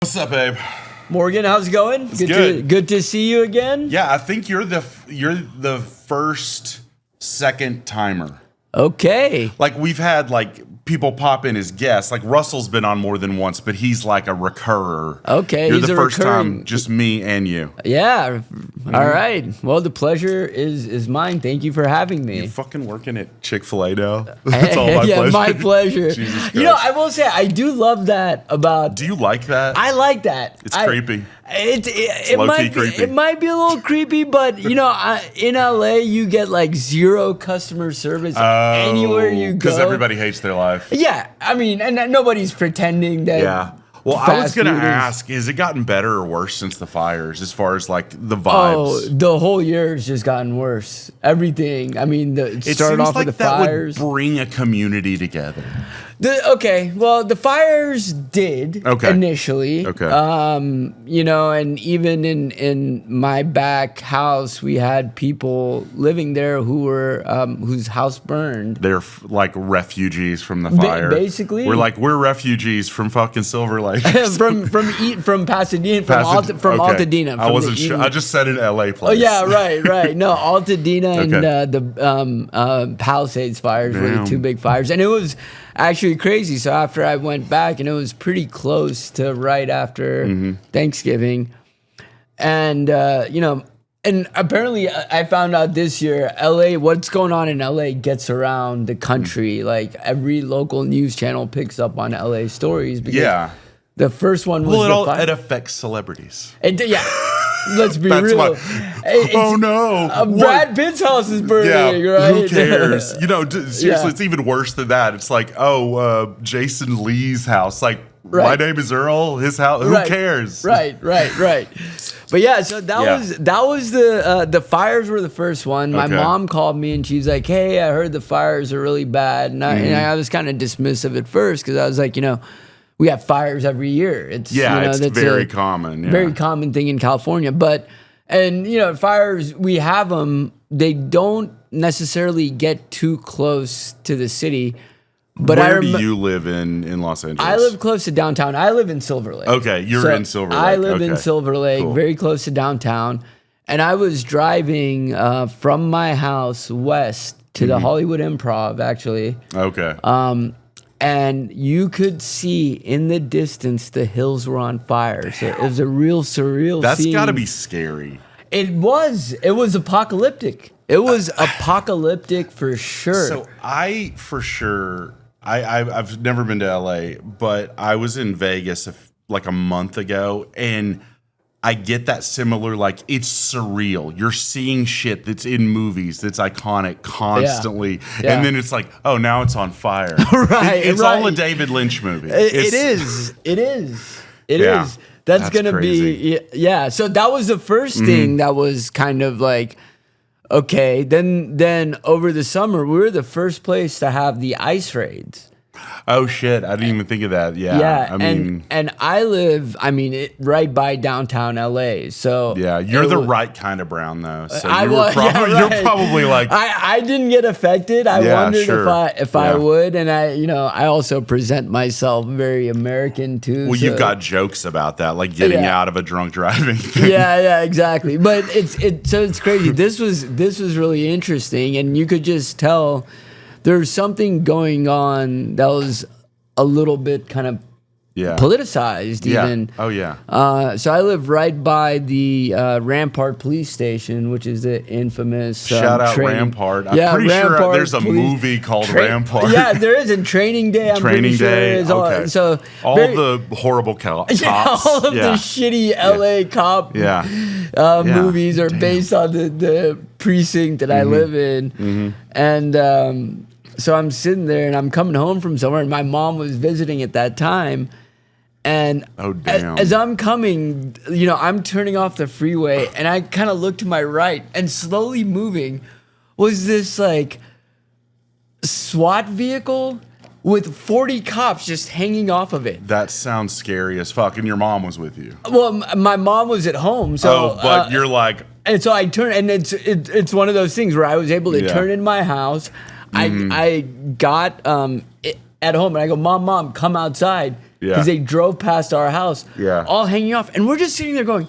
What's up, Abe? Morgan, how's it going? Good to see you again. Yeah, I think you're the first second timer. Okay. Like we've had people pop in as guests. Like Russell's been on more than once, but he's like a recurrer. Okay, you're he's the a first recurring... time, just me and you. Yeah. All right. Well, the pleasure is mine. Thank you for having me. You fucking working at Chick-fil-A now? That's all my yeah, pleasure. my pleasure. Jesus Christ. You know, I will say I do love that about. Do you like that? I like that. It's creepy. It low-key might be, creepy. it might be a little creepy, but you know, in LA you get like zero customer service anywhere you go because everybody hates their life. Yeah, I mean, and nobody's pretending that. Yeah. Well, I was going to ask, has it gotten better or worse since the fires as far as like the vibes? Oh, the whole year has just gotten worse. Everything. I mean, it started off with the fires. Would bring a community together. Well, the fires did initially. Okay. You know, and even in my back house, we had people living there who were whose house burned. They're like refugees from the fire. Basically, we're refugees from fucking Silver Lake. from Pasadena, from Altadena. I wasn't sure. I just said an LA place. Oh yeah, right. No, Altadena and the Palisades fires were the two big fires, and it was actually crazy. So after I went back, and it was pretty close to right after Thanksgiving, and you know, and apparently I found out this year, LA, what's going on in LA gets around the country. Like every local news channel picks up on LA stories. Because the first one was it affects celebrities. Let's be real. Oh no! Brad Pitt's house is burning. Right? Who cares? You know, seriously, it's even worse than that. It's like, Jason Lee's house. Like, my name is Earl. His house. Who cares? Right. But yeah, so that was the fires were the first one. My mom called me and she's like, "Hey, I heard the fires are really bad," and I was kind of dismissive at first because I was like, you know, we have fires every year. It's it's very common. Yeah. Very common thing in California. And you know, fires, we have them. They don't necessarily get too close to the city. But where do you live in Los Angeles? I live close to downtown. I live in Silver Lake. Okay, you're in Silver Lake. I live in Silver Lake, very close to downtown. And I was driving from my house west to the Hollywood Improv, actually. Okay. And you could see in the distance the hills were on fire. So it was a real surreal That's scene. Got to be scary. It was apocalyptic. It was apocalyptic for sure. So I've never been to LA, but I was in Vegas like a month ago, and I get that similar, like, it's surreal. You're seeing shit that's in movies that's iconic constantly. Yeah. And then it's like, oh, now it's on fire. It's all a David Lynch movie. It is. That's going to be, So that was the first thing that was kind of like, okay. Then over the summer, we were the first place to have the ice raids. Oh shit! I didn't even think of that. Yeah, I mean, and I live, right by downtown LA. So yeah, you're the right kind of brown though. So you're probably like I didn't get affected. I wondered if I would, and I also present myself very American too. Well, you've got jokes about that, like getting out of a drunk driving thing. Yeah, exactly. But it's crazy. This was really interesting, and you could just tell. There's something going on that was a little bit kind of politicized even. Oh, yeah. So I live right by the Rampart Police Station, which is the infamous shout out Rampart. I'm pretty sure there's a movie called Rampart. Yeah, there is in Training Day. Training Day. Okay. So all the horrible cops. All of the shitty LA cop movies are based on the precinct that I live in. And so I'm sitting there and I'm coming home from somewhere, and my mom was visiting at that time. And as I'm coming, I'm turning off the freeway, and I kind of look to my right, and slowly moving was this like SWAT vehicle with 40 cops just hanging off of it. That sounds scary as fuck. And your mom was with you. Well, my mom was at home, so but you're like, and so I turn, and it's one of those things where I was able to turn in my house. I got at home and I go, Mom, come outside. because they drove past our house, all hanging off, and we're just sitting there going,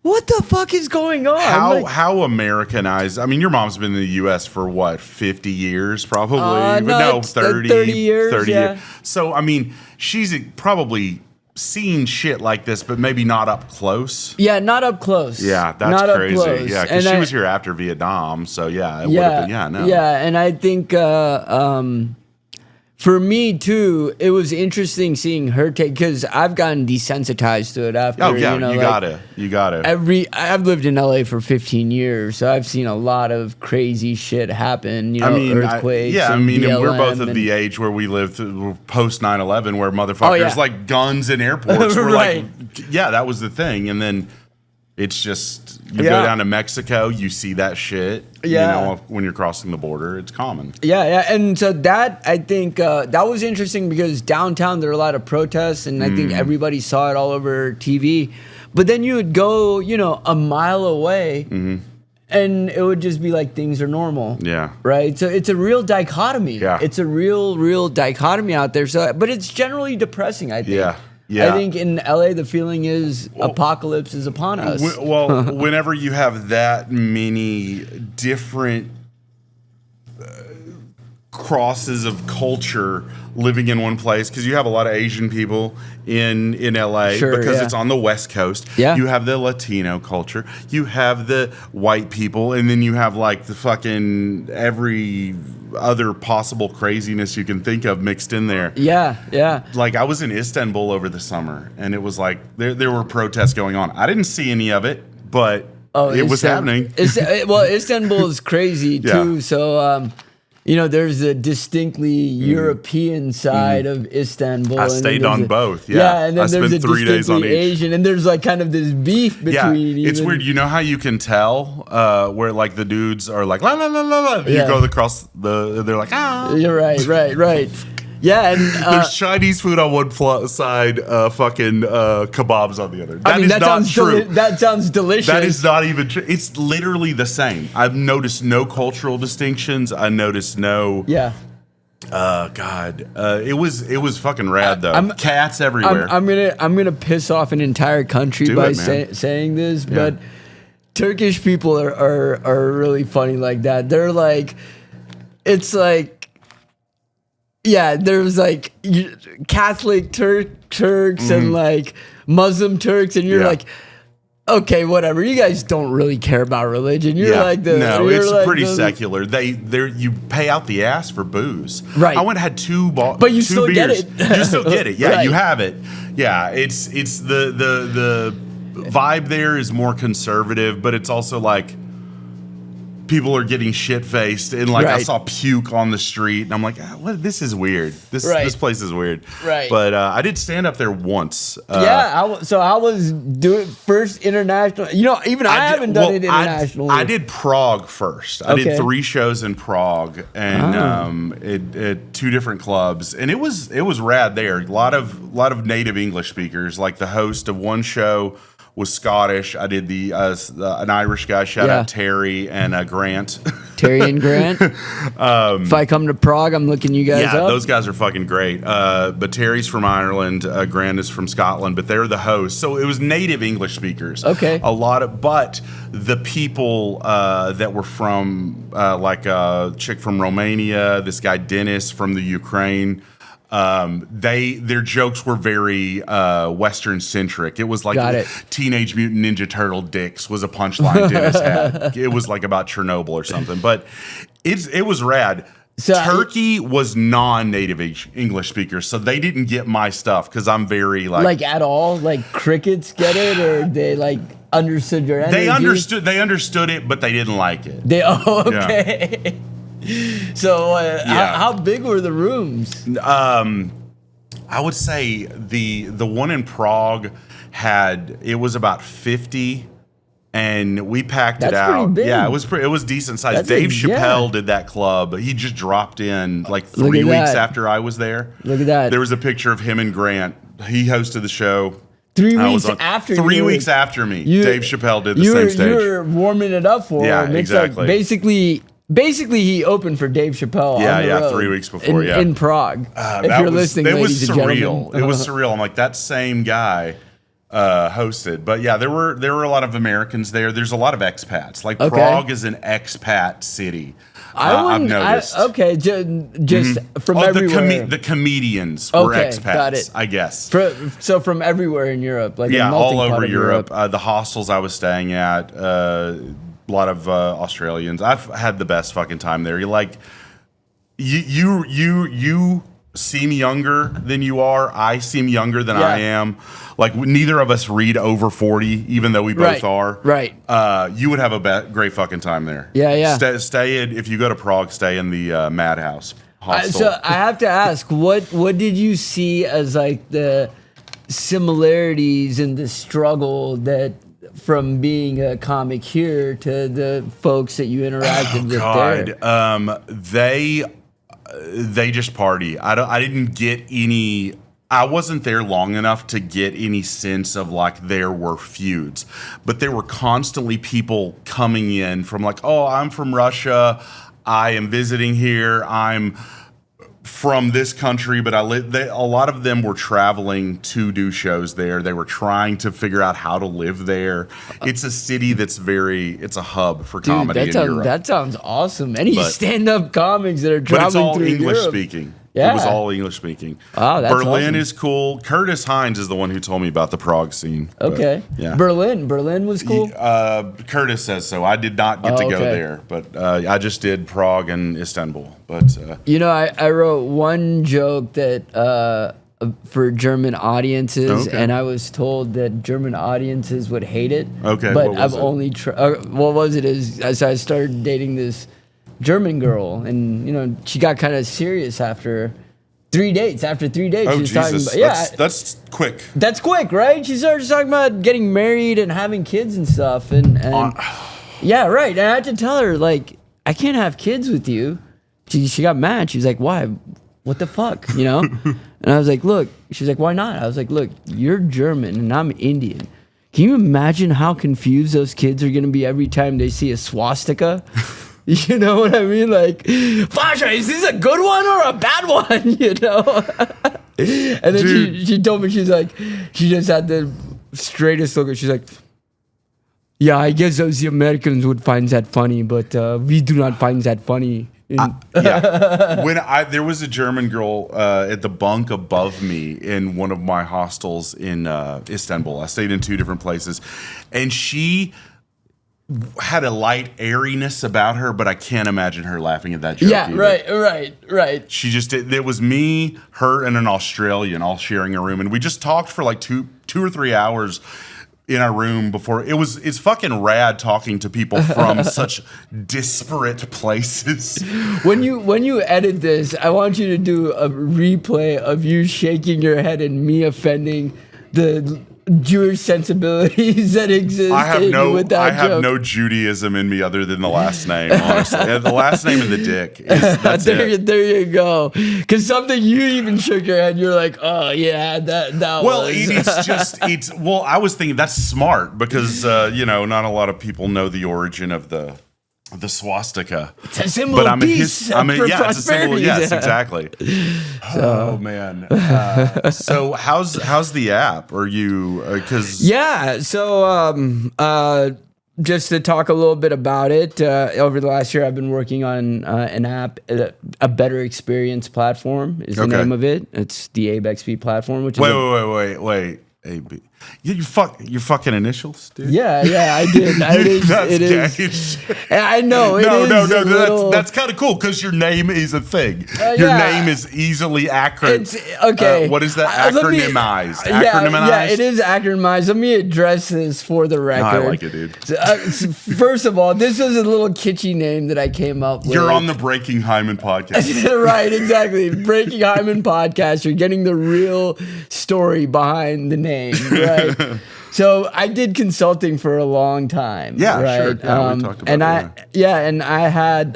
what the fuck is going on? How Americanized? I mean, your mom's been in the U.S. for what, 50 years probably? But no, 30 years. 30 years. So, I mean, she's probably seen shit like this, but maybe not up close. Yeah, not up close. Yeah, that's not crazy. Up close. Yeah, because she was here after Vietnam. So, yeah, it would have been, Yeah, and I think... for me too, it was interesting seeing her take, because I've gotten desensitized to it after. Oh yeah, you gotta. I've lived in LA for 15 years, so I've seen a lot of crazy shit happen. Earthquakes. And we're both of the age where we lived post 9/11, where motherfuckers like guns in airports were right. that was the thing, and then it's just you go down to Mexico, you see that shit. When you're crossing the border, it's common. And so that, I think that was interesting, because downtown there are a lot of protests, and I think everybody saw it all over TV. But then you would go, a mile away, and it would just be like things are normal. Yeah. Right. So it's a real dichotomy. Yeah. It's a real dichotomy out there. So, but it's generally depressing, I think. Yeah. I think in LA the feeling is apocalypse is upon us. Whenever you have that many different crosses of culture living in one place, because you have a lot of Asian people in LA, because it's on the West Coast. Yeah. You have the Latino culture, you have the white people, and then you have like the fucking every other possible craziness you can think of mixed in there. Yeah. Like I was in Istanbul over the summer, and it was like there were protests going on. I didn't see any of it, but it was happening. Istanbul is crazy too. So there's a distinctly European side of Istanbul. I stayed on both. And then there's a 3 days on each. Asian, and there's like kind of this beef between. Yeah, it's weird. You know how you can tell where like the dudes are like la la la la la. You go across they're like ah. You're right. Yeah, and there's Chinese food on one side, fucking kebabs on the other. That sounds true. That sounds delicious. That is not even true. It's literally the same. I've noticed no cultural distinctions. I noticed no. Yeah. God, it was fucking rad though. Cats everywhere. I'm gonna piss off an entire country by saying this, but Turkish people are really funny like that. They're like, it's like. Yeah, there's like Catholic Turks and like Muslim Turks, and you're like, okay, whatever. You guys don't really care about religion. You're like it's like pretty secular. You pay out the ass for booze. Right. I went and had two but you still beers. Get it. You still get it. Yeah, you have it. Yeah, it's the vibe there is more conservative, but it's also like. People are getting shit faced, and like I saw puke on the street, and I'm like, "What? This is weird. This place is weird." Right. But I did stand up there once. I was doing first international. Even I haven't done it internationally. I did Prague first. I did 3 shows in Prague, and at 2 different clubs, and it was rad there. A lot of native English speakers. Like the host of one show was Scottish. I did an Irish guy. Shout out Terry and Grant. Terry and Grant. If I come to Prague, I'm looking you guys up. Yeah, those guys are fucking great. But Terry's from Ireland. Grant is from Scotland. But they're the hosts. So it was native English speakers. Okay. But the people that were from, like a chick from Romania, this guy Dennis from the Ukraine. Their jokes were very Western centric. It was like Teenage Mutant Ninja Turtle dicks was a punchline Dennis had. It was like about Chernobyl or something, but it was rad. So Turkey was non-native English speakers, so they didn't get my stuff because I'm very like at all. Like crickets get it, or they like understood your energy? They understood it, but they didn't like it. Okay. Yeah. So how big were the rooms? I would say the one in Prague it was about 50, and we packed it out. Pretty big. Yeah, it was decent size. Dave Chappelle did that club. He just dropped in like 3 weeks after I was there. Look at that. There was a picture of him and Grant. He hosted the show. 3 weeks after 3 weeks after me, Dave Chappelle did the same stage. You were warming it up for him. Exactly. Like basically. Basically, he opened for Dave Chappelle. Yeah, on the road 3 weeks before. in Prague. If you're listening, it ladies was and surreal. gentlemen. It was surreal. I'm like, that same guy hosted. But yeah, there were a lot of Americans there. There's a lot of expats. Like Prague is an expat city. I've noticed. Just from everywhere. The comedians were expats. Got it. I guess. So from everywhere in Europe, like all over Europe. The hostels I was staying at, a lot of Australians. I've had the best fucking time there. You're like, you seem younger than you are. I seem younger than I am. Like, neither of us read over 40, even though we both are. Right. You would have a great fucking time there. Yeah. Stay in, if you go to Prague, stay in the Madhouse hostel. So I have to ask, what did you see as like the similarities in the struggle that from being a comic here to the folks that you interacted with there? They just party. I didn't get any. I wasn't there long enough to get any sense of like there were feuds, but there were constantly people coming in from like, oh, I'm from Russia, I am visiting here, I'm from this country, but a lot of them were traveling to do shows there. They were trying to figure out how to live there. It's a city that's it's a hub for comedy in Europe. That sounds awesome. Any stand-up comics that are traveling through Europe. But it's all English speaking. Yeah. It was all English speaking. Oh, that's Berlin awesome. is cool. Curtis Hines is the one who told me about the Prague scene. Okay. Yeah. Berlin was cool? Curtis says so. I did not get to go there, but I just did Prague and Istanbul. But I wrote one joke that for German audiences, and I was told that German audiences would hate it. Okay. But I've only what was it? As I started dating this German girl, and she got kind of serious after 3 dates. After 3 dates, oh, she was Jesus. talking about, that's quick. That's quick, right? She started talking about getting married and having kids and stuff, and yeah, right. And I had to tell her, like, I can't have kids with you. She got mad. She was like, why? What the fuck? And I was like, look. She's like, why not? I was like, look, you're German and I'm Indian. Can you imagine how confused those kids are going to be every time they see a swastika? You know what I mean? Like, Fasha, is this a good one or a bad one? And then she told me, she's like, she just had the straightest look. She's like, yeah, I guess those Americans would find that funny, but we do not find that funny. When there was a German girl at the bunk above me in one of my hostels in Istanbul. I stayed in 2 different places, and she had a light airiness about her, but I can't imagine her laughing at that joke. Yeah, either. right. She just did. It was me, her, and an Australian all sharing a room, and we just talked for like two or 3 hours in our room before. It's fucking rad talking to people from such disparate places. When you edit this, I want you to do a replay of you shaking your head and me offending the Jewish sensibilities that exist. I have no Judaism in me other than the last name, honestly. The last name and the dick. There you go. Because something you even shook your head, you're like, oh yeah, that well, was. Well, I was thinking that's smart because not a lot of people know the origin of the swastika. It's a symbol of peace for prosperity. It's a symbol. Yes, exactly. Oh man. So how's the app? Are you just to talk a little bit about it, over the last year I've been working on an app, a better experience platform is the name of it. It's the Abe XP platform, which is wait. Abe. Your fucking initials, dude. Yeah, I did. It is. I know. No. That's kind of cool because your name is a thing. Your name is easily It's okay. What is that? Acronymized. Yeah, it is acronymized. Let me address this for the record. No, I like it, dude. First of all, this was a little kitschy name that I came up with. You're on the Breaking Hyman podcast. Right, exactly. Breaking Hyman podcast. You're getting the real story behind the name, right? So I did consulting for a long time. Yeah, right? sure. Yeah, we talked about it. And I had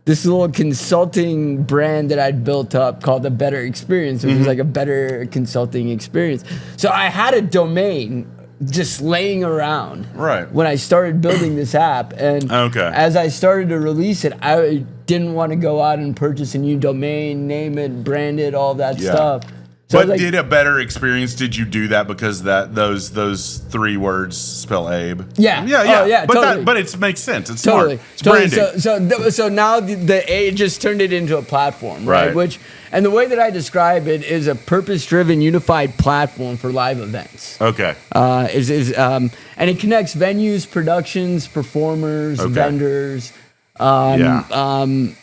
this little consulting brand that I'd built up called A Better Experience. It was like a better consulting experience. So I had a domain just laying around. Right. When I started building this app, and as I started to release it, I didn't want to go out and purchase a new domain, name it, brand it, all that stuff. So but did a better experience? Did you do that because those 3 words spell Abe? Yeah. Yeah. Oh, yeah. But Totally. But it makes sense. It's totally. smart. It's branding. So now the A just turned it into a platform, right? And the way that I describe it is a purpose-driven, unified platform for live events. Okay. And it connects venues, productions, performers, vendors, and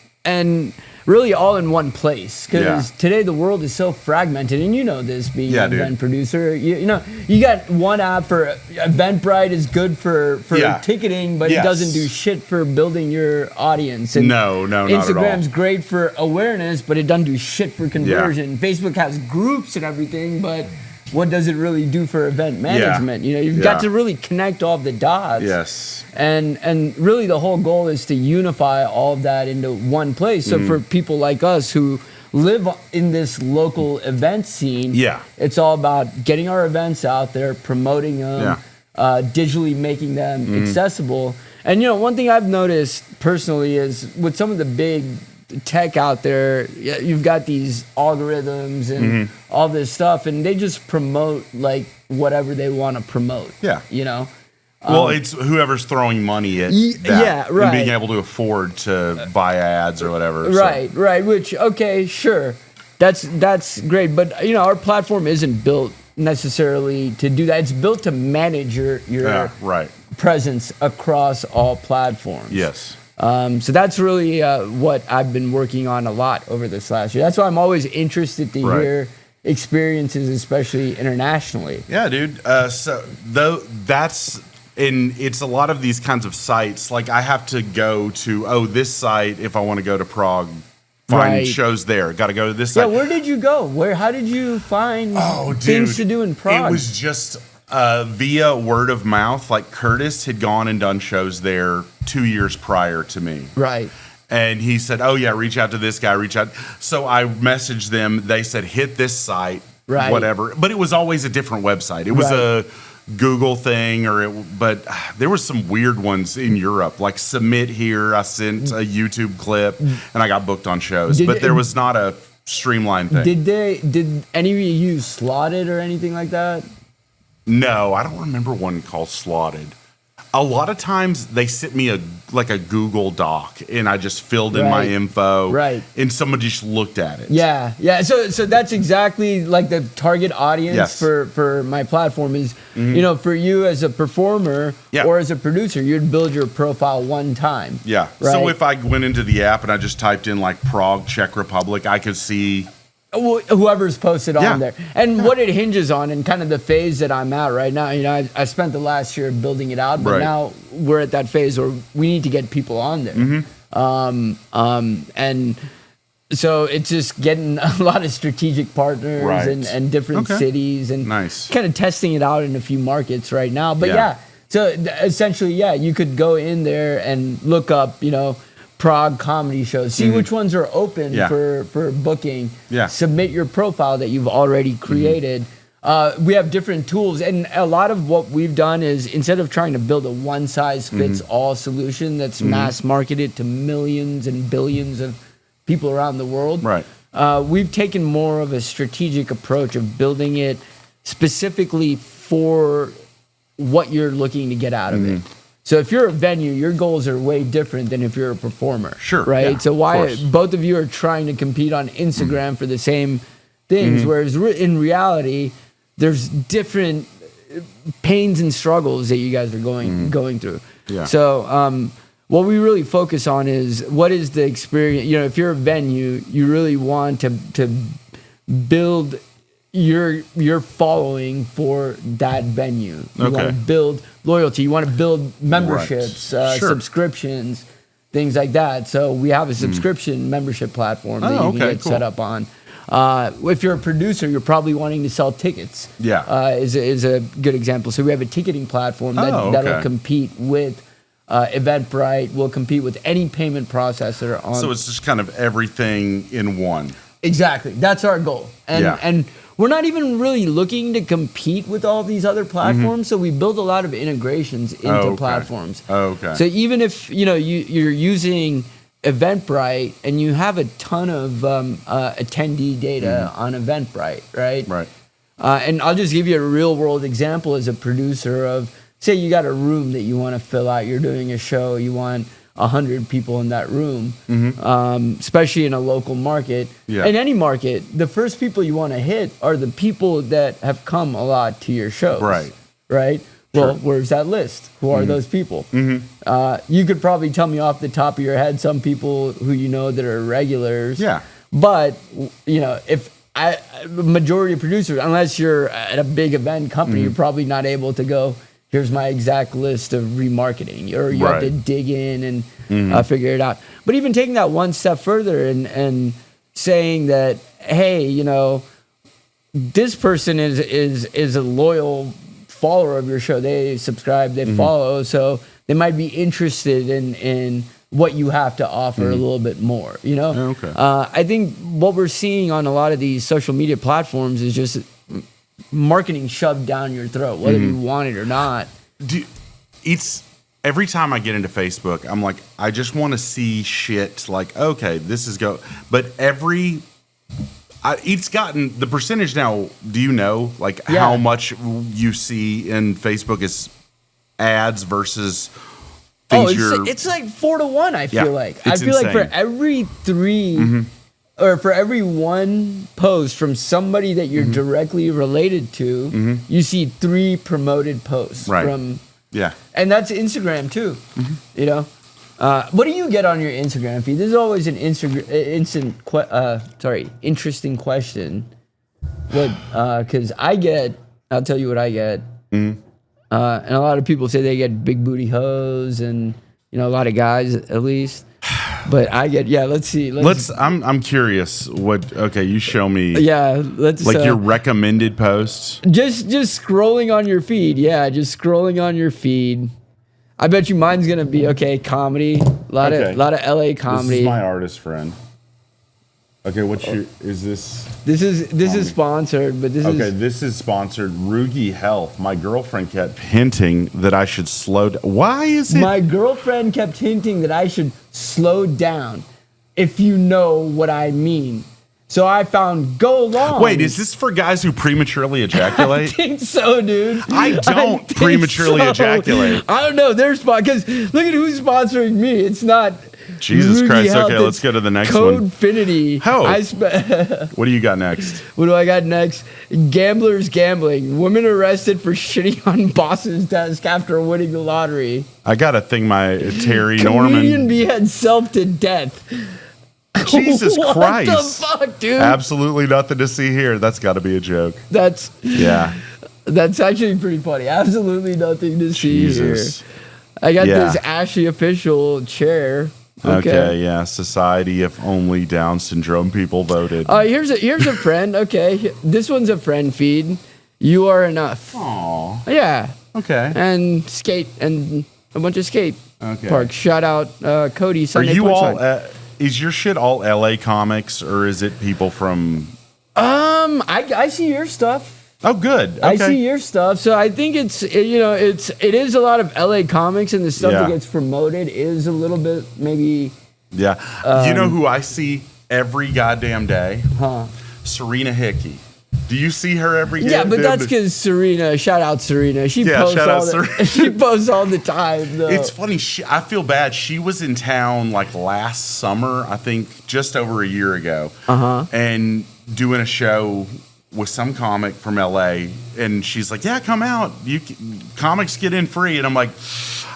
really all in one place. Because today the world is so fragmented, and you know this being an event producer. You know, you got one app for Eventbrite is good for ticketing, but it doesn't do shit for building your audience. And no, not at all. Instagram's great for awareness, but it doesn't do shit for conversion. Facebook has groups and everything, but what does it really do for event management? You know, you've got to really connect all the dots. Yes. And really the whole goal is to unify all of that into one place. So for people like us who live in this local event scene, it's all about getting our events out there, promoting them, digitally making them accessible. And, you know, one thing I've noticed personally is with some of the big tech out there, you've got these algorithms and all this stuff, and they just promote like whatever they want to promote. Yeah. You know? Well, it's whoever's throwing money at that and being able to afford to buy ads or whatever. Right. Which, okay, sure. That's great. But, you know, our platform isn't built necessarily to do that. It's built to manage your presence across all platforms. Yes. So that's really what I've been working on a lot over this last year. That's why I'm always interested to hear experiences, especially internationally. Yeah, dude. It's a lot of these kinds of sites. Like I have to go to this site if I want to go to Prague. Find shows there. Got to go to this site. Yeah, where did you go? How did you find things to do in Prague? It was just via word of mouth. Like Curtis had gone and done shows there 2 years prior to me. Right. And he said, "Oh yeah, reach out to this guy. Reach out." So I messaged them. They said, "Hit this site, whatever." But it was always a different website. It was a Google thing, but there was some weird ones in Europe. Like submit here. I sent a YouTube clip, and I got booked on shows. But there was not a streamlined thing. Did any of you use Slotted or anything like that? No, I don't remember one called Slotted. A lot of times they sent me a Google Doc, and I just filled in my info, and someone just looked at it. Yeah. So that's exactly like the target audience for my platform is, you know, for you as a performer or as a producer, you'd build your profile one time. Yeah. Right? So if I went into the app and I just typed in like Prague, Czech Republic, I could see whoever's posted on there. And what it hinges on and kind of the phase that I'm at right now, you know, I spent the last year building it out, but now we're at that phase where we need to get people on there. And so it's just getting a lot of strategic partners and different cities and kind of testing it out in a few markets right now. But so essentially, you could go in there and look up, you know, Prague comedy shows. See which ones are open for booking. Submit your profile that you've already created. We have different tools, and a lot of what we've done is instead of trying to build a one-size-fits-all solution that's mass marketed to millions and billions of people around the world, we've taken more of a strategic approach of building it specifically for what you're looking to get out of it. So if you're a venue, your goals are way different than if you're a performer. Sure. Right? So why both of you are trying to compete on Instagram for the same things, whereas in reality, there's different pains and struggles that you guys are going through. So what we really focus on is what is the experience. You know, if you're a venue, you really want to build your following for that venue. You want to build loyalty. You want to build memberships, subscriptions, things like that. So we have a subscription membership platform that you can get set up on. If you're a producer, you're probably wanting to sell tickets. Is a good example. So we have a ticketing platform that'll compete with Eventbrite. Will compete with any payment processor on. So it's just kind of everything in one. Exactly. That's our goal. And we're not even really looking to compete with all these other platforms. So we build a lot of integrations into platforms. Oh, okay. So even if you're using Eventbrite and you have a ton of attendee data on Eventbrite, right? Right. And I'll just give you a real world example as a producer of, say you got a room that you want to fill out. You're doing a show. You want 100 people in that room, especially in a local market. Yeah. In any market, the first people you want to hit are the people that have come a lot to your shows. Right. Right? Well, where's that list? Who are those people? You could probably tell me off the top of your head some people who you know that are regulars. Yeah. But, if majority of producers, unless you're at a big event company, you're probably not able to go, here's my exact list of remarketing, or you have to dig in and figure it out. But even taking that one step further and saying that, hey, this person is a loyal follower of your show. They subscribe, they follow, so they might be interested in what you have to offer a little bit more. Okay. I think what we're seeing on a lot of these social media platforms is just marketing shoved down your throat, whether you want it or not. It's every time I get into Facebook, I'm like, I just want to see shit. Like, okay, this is but it's gotten the percentage now. Do you know how much you see in Facebook is ads versus things? It's like 4-1. I feel like insane. For every 3 or for every 1 post from somebody that you're directly related to, you see 3 promoted posts from. Yeah, and that's Instagram too. What do you get on your Instagram feed? This is always an interesting question. Because I'll tell you what I get. And a lot of people say they get big booty hoes, and a lot of guys at least. But I get let's see. I'm curious. Okay, you show me. Yeah, let's your recommended posts. Just scrolling on your feed. Yeah, just scrolling on your feed. I bet you mine's gonna be comedy. A lot of LA comedy. This is my artist friend. Okay, is this? This is sponsored, but this is sponsored. Rugi Health. My girlfriend kept hinting that I should slow down. Why is it? My girlfriend kept hinting that I should slow down, if you know what I mean. So I found Go Long. Wait, is this for guys who prematurely ejaculate? I think so, dude. I don't prematurely ejaculate. I don't know. They're because look at who's sponsoring me. It's not. Jesus Rugi Christ. Health. Okay, let's go to the next one. Codefinity. What do you got next? What do I got next? Gamblers gambling. Women arrested for shitting on boss's desk after winning the lottery. I got a thing, Terry Norman. Comedian beheads self to death. Jesus Christ. What the fuck, dude? Absolutely nothing to see here. That's got to be a joke. That's actually pretty funny. Absolutely nothing to see here. I got this Ashy official chair. Okay, yeah. Society if only Down syndrome people voted. Here's a friend. Okay, this one's a friend feed. You are enough. Aww. Yeah. Okay. And skate and a bunch of skate parks. Shout out Cody. Sunday Are you all? Is your shit all LA comics, or is it people from? I see your stuff. Oh, good. Okay. I see your stuff. So I think it is a lot of LA comics, and the stuff that gets promoted is a little bit maybe. Yeah. You know who I see every goddamn day? Serena Hickey. Do you see her every day? Yeah, but that's because Serena. Shout out Serena. She posts all the time. Though. It's funny. I feel bad. She was in town last summer. I think just over a year ago, and doing a show with some comic from LA, and she's like, "Yeah, come out. Comics get in free." And I'm like,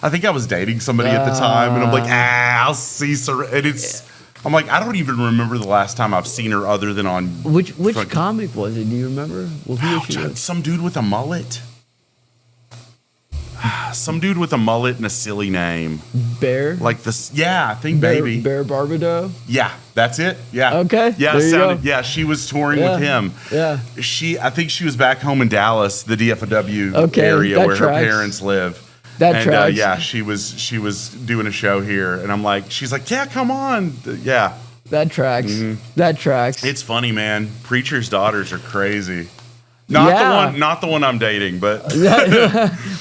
I think I was dating somebody at the time, and I'm like, I'll see Serena. And I'm like, I don't even remember the last time I've seen her other than on which comic was it? Do you remember? Some dude with a mullet. Some dude with a mullet and a silly name. Bear? Like this? Yeah, I think maybe. Bear Barbado? Yeah, that's it. Yeah. Okay. Yeah, she was touring with him. Yeah. I think she was back home in Dallas, the DFW area where her parents live. Tracks. Yeah, she was doing a show here, and I'm like, she's like, yeah, come on. Yeah. That tracks. That tracks. It's funny, man. Preachers' daughters are crazy. Not the one I'm dating, but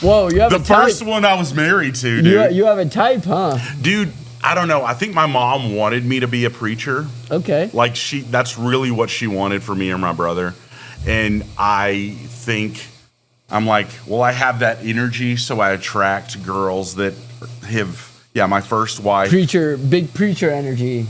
whoa, you have the first one I was married to, dude. You have a type, huh? Dude, I don't know. I think my mom wanted me to be a preacher. Okay. Like that's really what she wanted for me and my brother. And I think I'm like, well, I have that energy, so I attract girls that have, my first wife. Big preacher energy.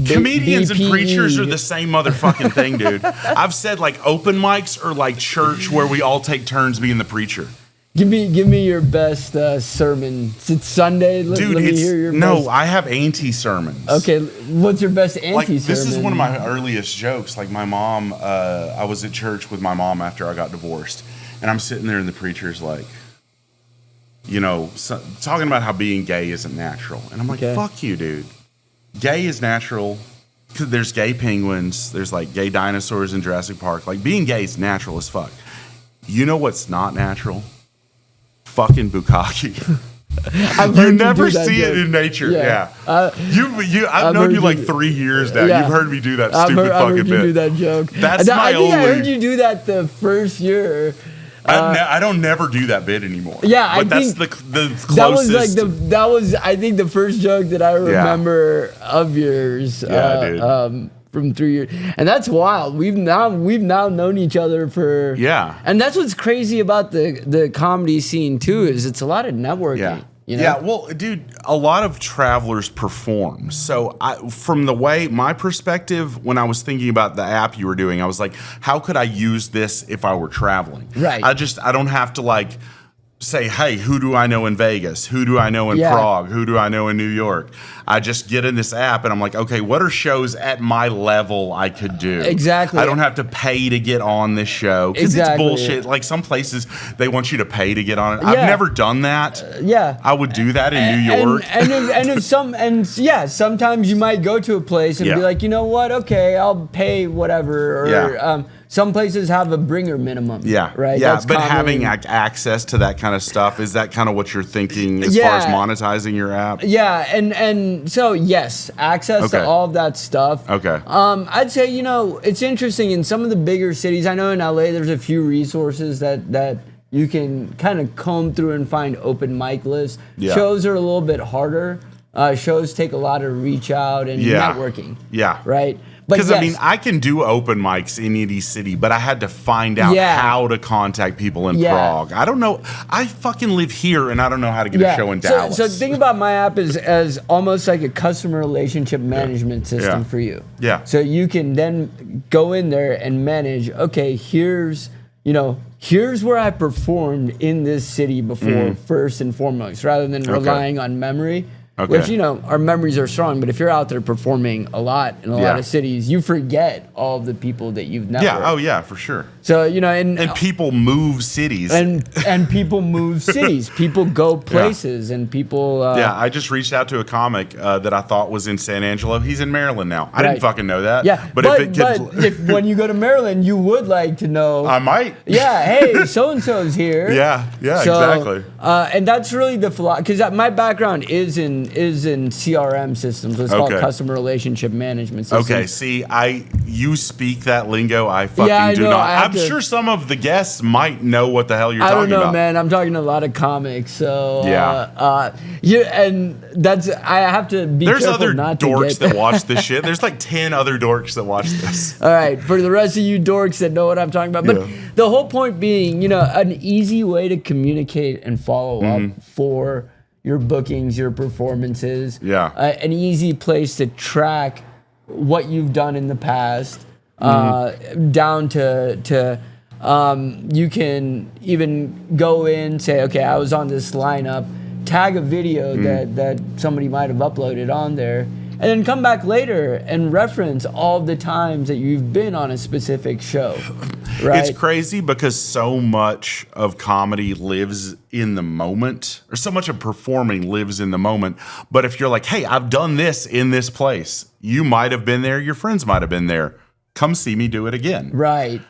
Comedians and preachers are the same motherfucking thing, dude. I've said like open mics or like church where we all take turns being the preacher. Give me your best sermon. It's Sunday. Let me hear your best. I have anti-sermons. Okay, what's your best anti-sermon? This is one of my earliest jokes. Like my mom, I was at church with my mom after I got divorced, and I'm sitting there and the preacher's like, talking about how being gay isn't natural. And I'm like, fuck you, dude. Gay is natural. There's gay penguins. There's like gay dinosaurs in Jurassic Park. Like being gay is natural as fuck. You know what's not natural? Fucking bukkake. You never see it in nature. Yeah. I've known you like 3 years now. You've heard me do that stupid fucking bit. Do that joke. That's I heard you do that the first year. I don't never do that bit anymore. Yeah, but that's the closest. That was I think the first joke that I remember of yours. Dude. From 3 years, and that's wild. We've now known each other for and that's what's crazy about the comedy scene too, is it's a lot of networking. Yeah, well, dude, a lot of travelers perform. So from my perspective, when I was thinking about the app you were doing, I was like, how could I use this if I were traveling? Right. I don't have to like say, hey, who do I know in Vegas? Who do I know in Prague? Who do I know in New York? I just get in this app and I'm like, okay, what are shows at my level I could do? Exactly. I don't have to pay to get on this show because it's bullshit. Like some places they want you to pay to get on it. I've never done that. I would do that in New York. Sometimes you might go to a place and be like, you know what? Okay, I'll pay whatever. Or, some places have a bringer minimum. Right. Yeah, that's but having access to that kind of stuff, is that kind of what you're thinking as far as monetizing your app? Yeah, and so yes, access to all of that stuff. Okay. I'd say it's interesting in some of the bigger cities. I know in LA there's a few resources that you can kind of comb through and find open mic lists. Shows are a little bit harder. Shows take a lot of reach out and networking. Right. Because I can do open mics in any city, but I had to find out how to contact people in Prague. I don't know. I fucking live here, and I don't know how to get a show in Dallas. So think about my app as almost like a customer relationship management system for you. Yeah. So you can then go in there and manage. Okay, here's where I performed in this city before, first and foremost, rather than relying on memory. Which, our memories are strong, but if you're out there performing a lot in a lot of cities, you forget all of the people that you've networked. Yeah, oh yeah, for sure. So, and people move cities. And people move cities. People go places and people... I just reached out to a comic that I thought was in San Angelo. He's in Maryland now. I didn't fucking know that. Yeah, but if when you go to Maryland, you would like to know... I might. Yeah, hey, so-and-so's here. Yeah, exactly. And that's really the philosophy, because my background is in CRM systems. It's called customer relationship management systems. Okay, see, you speak that lingo. I fucking do not. I'm sure some of the guests might know what the hell you're talking about. I don't know, man. I'm talking to a lot of comics, so and that's I have to be. There's careful other not dorks to get that watch this shit. There's like 10 other dorks that watch this. All right, for the rest of you dorks that know what I'm talking about, but the whole point being, an easy way to communicate and follow up for your bookings, your performances. An easy place to track what you've done in the past, down to you can even go in, say, okay, I was on this lineup, tag a video that somebody might have uploaded on there, and then come back later and reference all the times that you've been on a specific show. Right? It's crazy because so much of comedy lives in the moment, or so much of performing lives in the moment. But if you're like, hey, I've done this in this place, you might have been there, your friends might have been there. Come see me do it again. Right.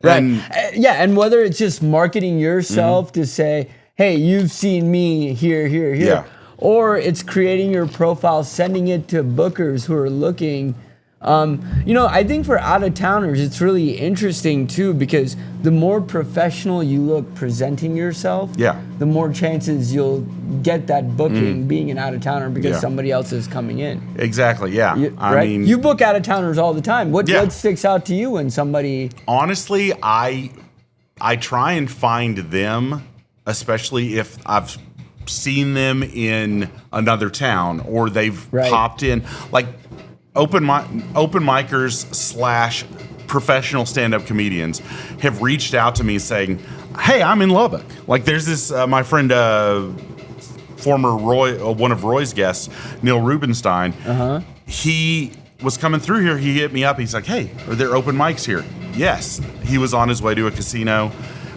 And whether it's just marketing yourself to say, hey, you've seen me here. or it's creating your profile, sending it to bookers who are looking. I think for out-of-towners, it's really interesting too, because the more professional you look presenting yourself, the more chances you'll get that booking being an out-of-towner because somebody else is coming in. Exactly, yeah. I mean, you book out-of-towners all the time. What sticks out to you when somebody... Honestly, I try and find them, especially if I've seen them in another town or they've popped in. Like, open micers / professional stand-up comedians have reached out to me saying, hey, I'm in Lubbock. Like, there's this, my friend, former one of Roy's guests, Neil Rubenstein, he was coming through here. He hit me up. He's like, hey, are there open mics here? Yes. He was on his way to a casino,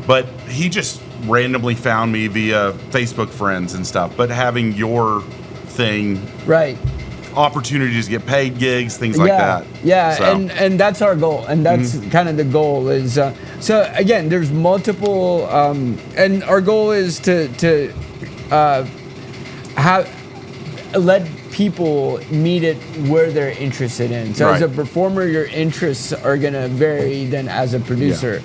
but he just randomly found me via Facebook friends and stuff. But having your thing... Right. Opportunities to get paid gigs, things like that. Yeah, so. and that's our goal, and that's kind of the goal is. So again, there's multiple, and our goal is to let people meet it where they're interested in. So as a performer, your interests are gonna vary than as a producer,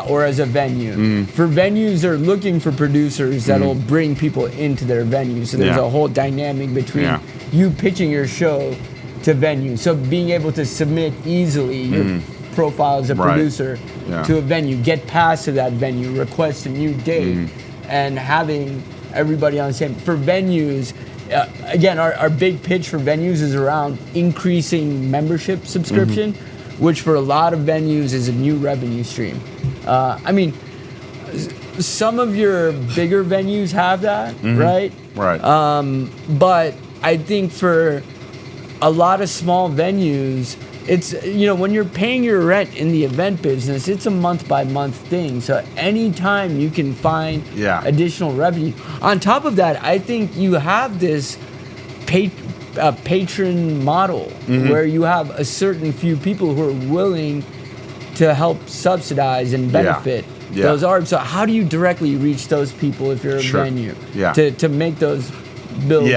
or as a venue. For venues, they're looking for producers that'll bring people into their venue. So there's a whole dynamic between you pitching your show to venues. So being able to submit easily your profile as a producer to a venue, get passed to that venue, request a new date, and having everybody on the same. For venues, again, our big pitch for venues is around increasing membership subscription, which for a lot of venues is a new revenue stream. I mean, some of your bigger venues have that, right? Right. But I think for a lot of small venues, it's, when you're paying your rent in the event business, it's a month by month thing. So anytime you can find additional revenue. On top of that, I think you have this patron model where you have a certain few people who are willing to help subsidize and benefit those artists. So how do you directly reach those people if you're a venue to make those bills?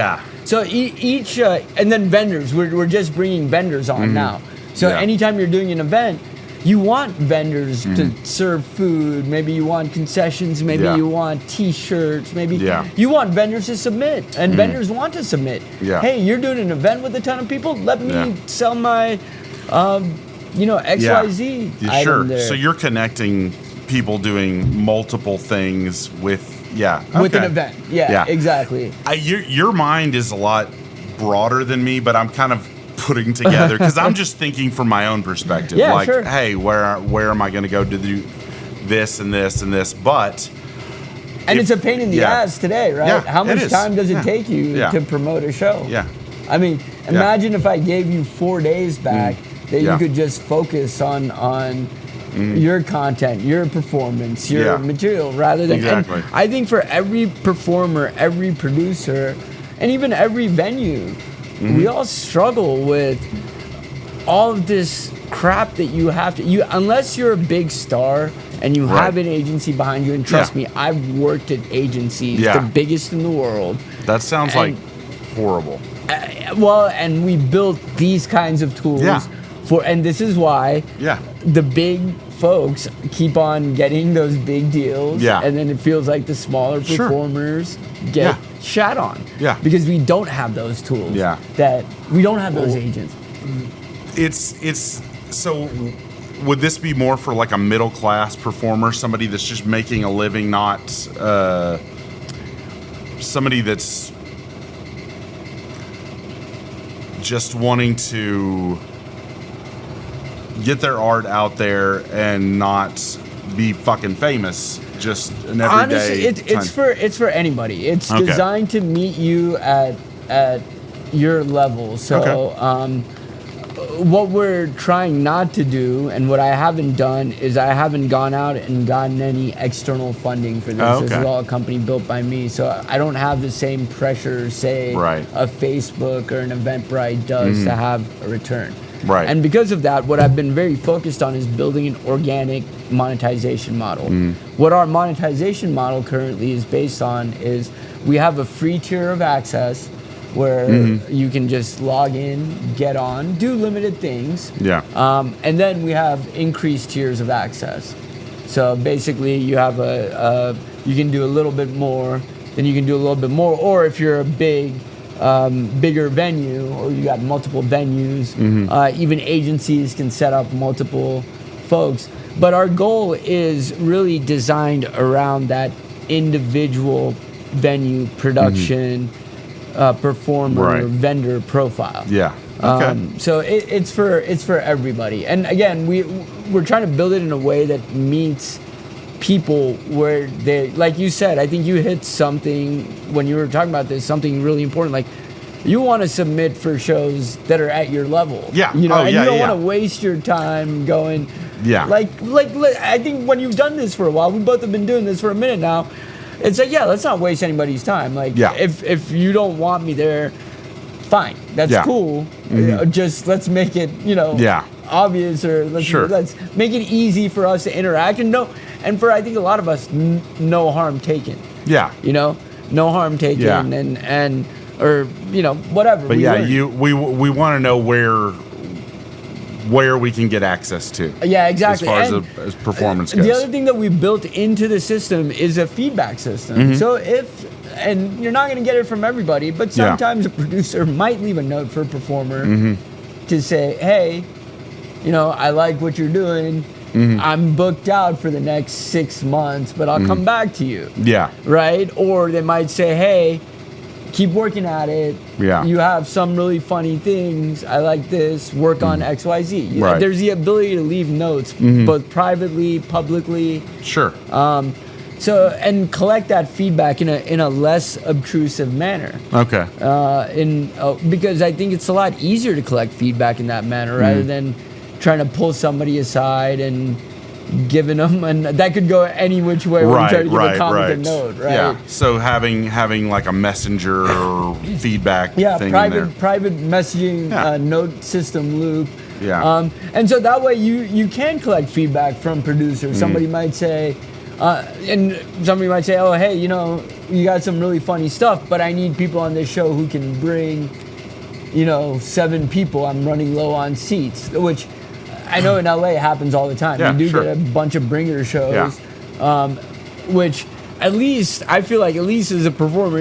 So each, and then vendors, we're just bringing vendors on now. So anytime you're doing an event, you want vendors to serve food. Maybe you want concessions. Maybe you want T-shirts. Maybe you want vendors to submit, and vendors want to submit. Hey, you're doing an event with a ton of people. Let me sell my, XYZ item there. So you're connecting people doing multiple things with with an event. Exactly. Your mind is a lot broader than me, but I'm kind of putting together because I'm just thinking from my own perspective. Hey, where am I going to go to do this and this and this? But it's a pain in the ass today, right? How much time does it take you to promote a show? I mean, imagine if I gave you 4 days back that you could just focus on your content, your performance, your material, rather than. Exactly. And I think for every performer, every producer, and even every venue, we all struggle with all of this crap that you have to. Unless you're a big star and you have an agency behind you, and trust me, I've worked at agencies, the biggest in the world. That sounds like horrible. And we built these kinds of tools and this is why the big folks keep on getting those big deals, and then it feels like the smaller performers get shat on, because we don't have those tools. That we don't have those agents. It's so. Would this be more for like a middle class performer, somebody that's just making a living, not somebody that's just wanting to get their art out there and not be fucking famous, just an everyday. Honestly, it's for anybody. It's designed to meet you at your level. So what we're trying not to do, and what I haven't done, is I haven't gone out and gotten any external funding for this. This is all a company built by me, so I don't have the same pressure, say, a Facebook or an Eventbrite does to have a return. Right. And because of that, what I've been very focused on is building an organic monetization model. What our monetization model currently is based on is we have a free tier of access where you can just log in, get on, do limited things. Yeah. And then we have increased tiers of access. So basically you have you can do a little bit more, then you can do a little bit more, or if you're a bigger venue, or you got multiple venues, even agencies can set up multiple folks. But our goal is really designed around that individual venue production, performer, vendor profile. Yeah. Okay. So it's for everybody. And again, we're trying to build it in a way that meets people where they, like you said, I think you hit something when you were talking about this, something really important. Like, you want to submit for shows that are at your level. Yeah. You know, and you don't want to waste your time going. Yeah. Like I think when you've done this for a while, we both have been doing this for a minute now. It's like, let's not waste anybody's time. Like, if you don't want me there, fine, that's cool. Just let's make it, obvious, or let's make it easy for us to interact, and for I think a lot of us, no harm taken. Yeah. No harm taken, and or whatever. But we want to know where we can get access to. Yeah, exactly. As far as performance goes. The other thing that we built into the system is a feedback system. So and you're not going to get it from everybody, but sometimes a producer might leave a note for a performer to say, hey, I like what you're doing. I'm booked out for the next 6 months, but I'll come back to you. Yeah. Right? Or they might say, hey, keep working at it. Yeah. You have some really funny things. I like this. Work on XYZ. Right. There's the ability to leave notes, both privately, publicly. Sure. And collect that feedback in a less obtrusive manner. Okay. Because I think it's a lot easier to collect feedback in that manner rather than trying to pull somebody aside and giving them, and that could go any which way when you try to give a comic a note, right? Yeah. So having like a messenger or feedback thing in there. private messaging note system loop. Yeah. And so that way you can collect feedback from producers. Somebody might say, oh, hey, you got some really funny stuff, but I need people on this show who can bring, 7 people. I'm running low on seats, which I know in LA happens all the time. Yeah, you do get a bunch of bringer shows, which at least I feel like, at least as a performer,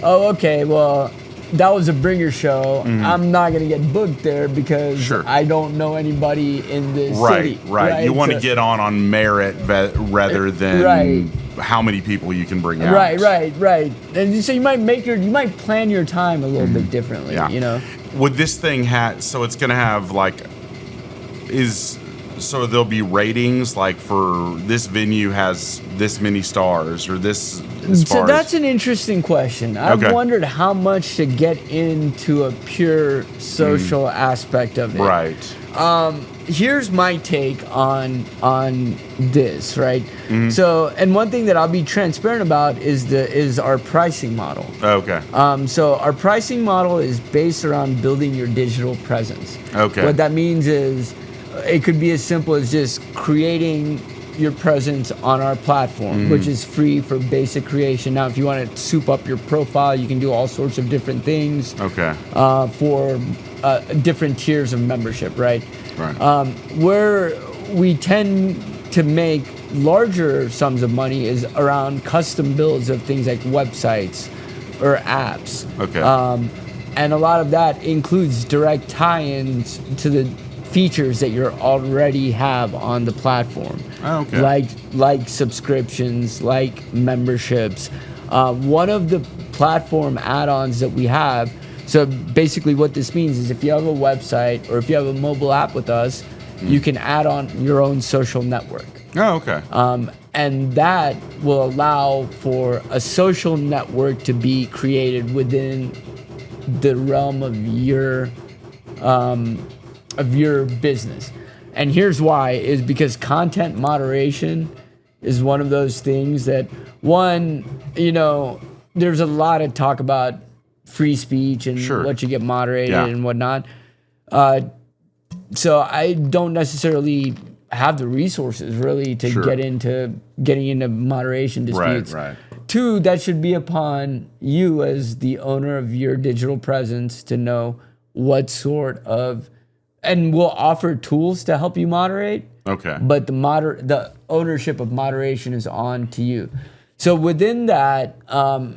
oh, okay, well, that was a bringer show. I'm not going to get booked there because I don't know anybody in this city. Right. You want to get on merit rather than how many people you can bring out. Right. And so you might plan your time a little bit differently. Would this thing so it's going to have so there'll be ratings, like for this venue has this many stars or this. So that's an interesting question. I've wondered how much to get into a pure social aspect of it. Right. Here's my take on this, right? So, and one thing that I'll be transparent about is our pricing model. Okay. So our pricing model is based around building your digital presence. Okay. What that means is it could be as simple as just creating your presence on our platform, which is free for basic creation. Now, if you want to soup up your profile, you can do all sorts of different things. Okay. For different tiers of membership, right? Right. Where we tend to make larger sums of money is around custom builds of things like websites or apps. Okay. And a lot of that includes direct tie-ins to the features that you already have on the platform. Okay. Like subscriptions, like memberships. One of the platform add-ons that we have, so basically what this means is if you have a website or if you have a mobile app with us, you can add on your own social network. Oh, okay. And that will allow for a social network to be created within the realm of your business. And here's why, is because content moderation is one of those things that, there's a lot of talk about free speech and what you get moderated and whatnot. So I don't necessarily have the resources really to getting into moderation disputes. Right. 2, that should be upon you as the owner of your digital presence to know what sort of, and we'll offer tools to help you moderate. Okay. But the ownership of moderation is on to you. So within that, I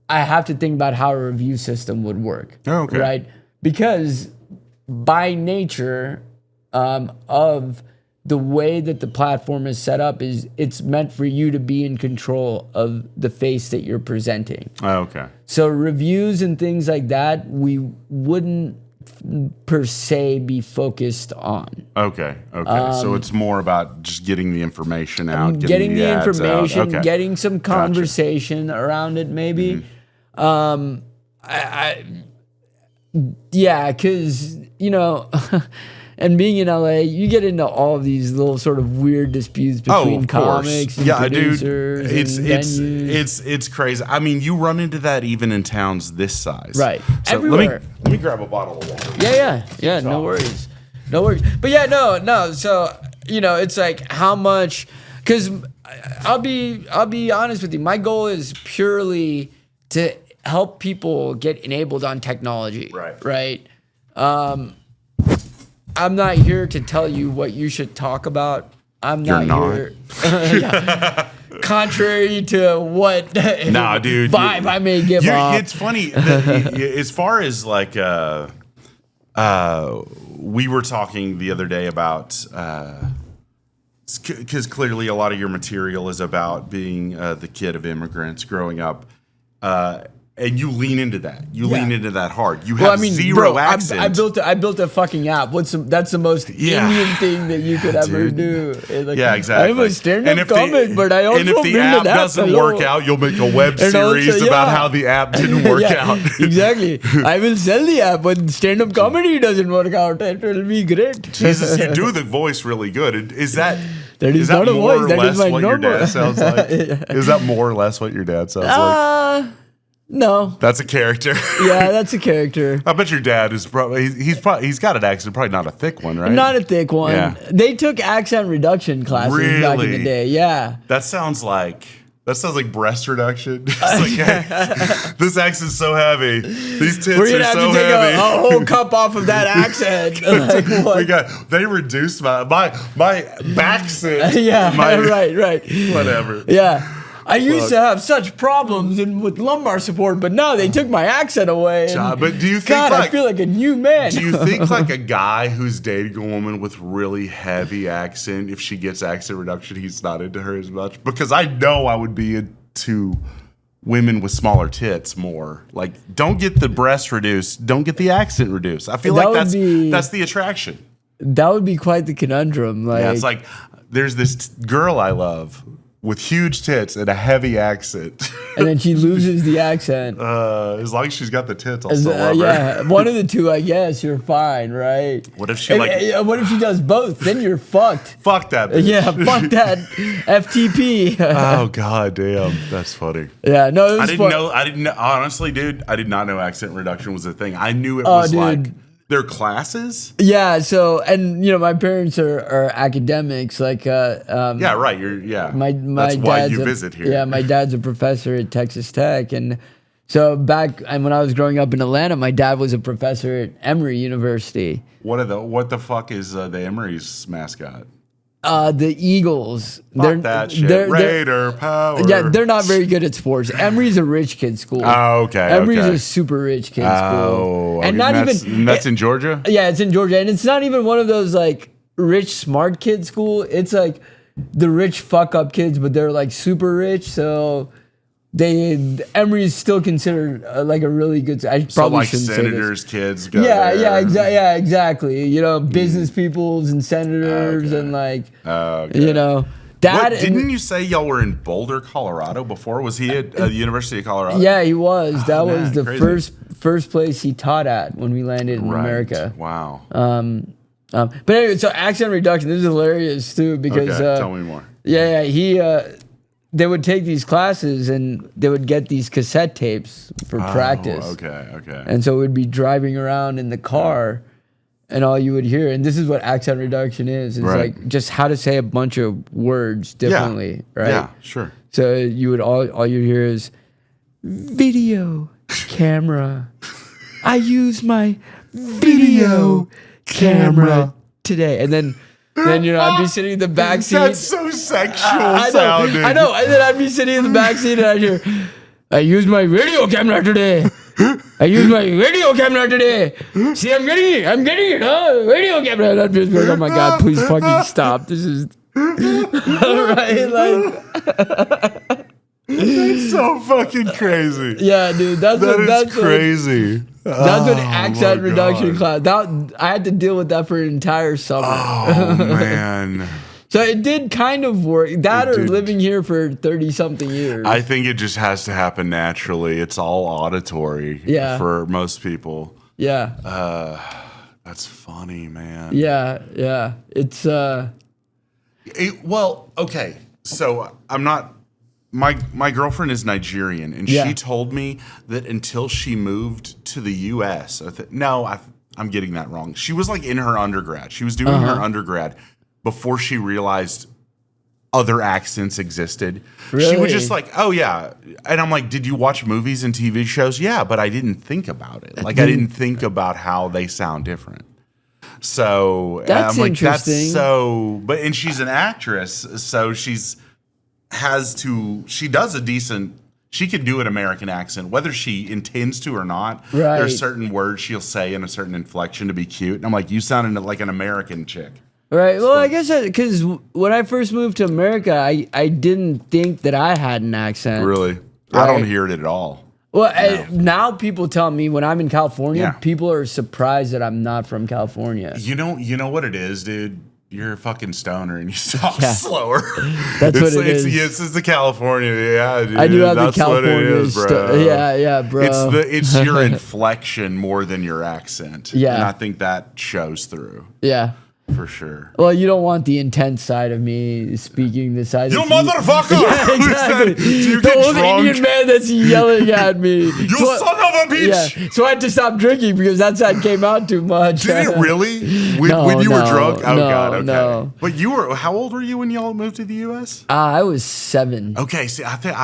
have to think about how a review system would work. Oh, okay. Right? Because by nature of the way that the platform is set up is it's meant for you to be in control of the face that you're presenting. Oh, okay. So reviews and things like that, we wouldn't per se be focused on. Okay. So it's more about just getting the information out, getting the ads information, out. Okay. getting some conversation around it, maybe. Because and being in LA, you get into all of these little sort of weird disputes between comics and producers and venues. It's crazy. I mean, you run into that even in towns this size, right? So Everywhere. Let me grab a bottle of water. Yeah. No worries. But yeah, no. So it's like how much? Because I'll be honest with you. My goal is purely to help people get enabled on technology. Right. I'm not here to tell you what you should talk about. I'm not here. Contrary to what dude, vibe I may give off. It's funny. As far as like, we were talking the other day about, because clearly a lot of your material is about being the kid of immigrants growing up. And you lean into that. You lean into that hard. You have zero accent. I built a fucking app. That's the most Indian thing that you could ever do. Like, exactly. I'm a stand-up comic, but I also and if the app doesn't work out, you'll make a web series about how the app didn't work out. Exactly. I will sell the app when stand-up comedy doesn't work out. It will be great. Jesus, you do the voice really good. Is that not a more voice. or That less is my what normal. your dad sounds like? Is that more or less what your dad sounds like? No. That's a character. Yeah, that's a character. I bet your dad is probably he's got an accent, probably not a thick one, right? Not a thick one. Yeah. They took accent reduction classes back in the day. Yeah. That sounds like breast reduction. It's like, hey, this accent's so heavy. These tits We're gonna are have so to take heavy. a whole cup off of that accent. Like, what? They reduced my backcent. Right. Whatever. Yeah. I used to have such problems with lumbar support, but now they took my accent away. But do you think I feel like a new man. Do you think like a guy who's dating a woman with really heavy accent, if she gets accent reduction, he's not into her as much? Because I know I would be into women with smaller tits more. Like, don't get the breast reduced, don't get the accent reduced. I feel like that's the attraction. That would be quite the conundrum. Like, it's like there's this girl I love with huge tits and a heavy accent. And then she loses the accent. As long as she's got the tits, I'll still love her. One of the two, I guess, you're fine, right? What if she what if she does both? Then you're fucked. Fuck that bitch. Yeah, fuck that. FTP. Oh, god damn. That's funny. Yeah, no, I didn't know. Honestly, dude, I did not know accent reduction was a thing. I knew it was like their classes. Yeah, so, and my parents are academics, like yeah, right. My that's why you visit here. Yeah, my dad's a professor at Texas Tech, and so when I was growing up in Atlanta, my dad was a professor at Emory University. What the fuck is the Emory's mascot? The Eagles. Fuck that shit. Raider power. Yeah, they're not very good at sports. Emory's a rich kid school. Oh, okay. Emory's a super rich kid school. And that's in Georgia? Yeah, it's in Georgia. And it's not even one of those like rich smart kid school. It's like the rich fuck up kids, but they're like super rich. So Emory is still considered like a really good. I probably like shouldn't senators' say this. kids go there. Yeah, exactly. Business peoples and senators and like, didn't you say y'all were in Boulder, Colorado before? Was he at the University of Colorado? Yeah, he was. That was the first place he taught at when we landed in America. Wow. But anyway, so accent reduction. This is hilarious too because tell me more. Yeah, they would take these classes and they would get these cassette tapes for practice. Okay. And so we'd be driving around in the car and all you would hear, and this is what accent reduction is. It's like just how to say a bunch of words differently, right? Yeah, sure. So you would all you hear is video camera. I use my video camera today, and then I'd be sitting in the back seat. That's so sexual sounding. I know. And then I'd be sitting in the back seat, and I'd hear, I use my video camera today. I use my radio camera today. See, I'm getting it, huh? Radio camera. And I'd be like, oh my God, please fucking stop. This is right, like. That's so fucking crazy. Yeah, dude, that's crazy. That's an accent reduction class. I had to deal with that for an entire summer. Oh man. So it did kind of work. Living here for 30-something years. I think it just has to happen naturally. It's all auditory for most people. Yeah. That's funny, man. Yeah. It's well, okay. So I'm not my girlfriend is Nigerian, and she told me that until she moved to the U.S. I'm getting that wrong. She was like in her undergrad. She was doing her undergrad before she realized other accents existed. Really? She was just like, oh yeah. And I'm like, did you watch movies and TV shows? Yeah, but I didn't think about it. Like I didn't think about how they sound different. So that's I'm like, interesting. That's so, and she's an actress, so she does a decent, she can do an American accent, whether she intends to or not. Right. There's certain words she'll say in a certain inflection to be cute. And I'm like, you sounded like an American chick. Right. Well, I guess because when I first moved to America, I didn't think that I had an accent. Really? Right? I don't hear it at all. Well, now people tell me when I'm in California, people are surprised that I'm not from California. You know what it is, dude? You're a fucking stoner and you talk slower. That's what it is. Yes, it's the California. Yeah, dude. I do have That's the California what it is, bro. Yeah, bro. It's your inflection more than your accent. Yeah. And I think that shows through. Yeah. For sure. Well, you don't want the intense side of me speaking the side. You motherfucker! Yeah, exactly. The old Indian man that's yelling at me. You son of a bitch! Yeah. So I had to stop drinking because that side came out too much. Did it really? When you were drunk? Oh God. Okay. No. But you were. How old were you when y'all moved to the U.S.? I was 7. Okay. See, I think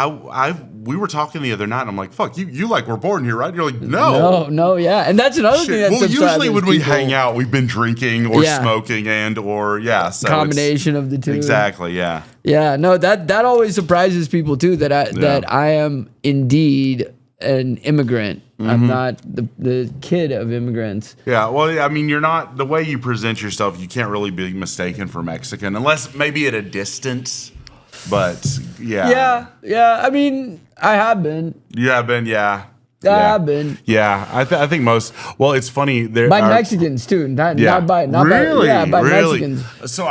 we were talking the other night, and I'm like, "Fuck you! Like we're born here, right?" You're like, "No, yeah." And that's another thing. That's usually when we hang out, we've been drinking or smoking so combination of the two. Exactly. Yeah. Yeah. No, that always surprises people too. That I am indeed an immigrant. Mm-hmm. I'm not the kid of immigrants. Yeah. Well, I mean, you're not, the way you present yourself, you can't really be mistaken for Mexican unless maybe at a distance. But yeah. Yeah. I mean, I have been. You have been. Yeah. I have been. Yeah, I think most. Well, it's funny. By Mexicans too, not by Mexicans. So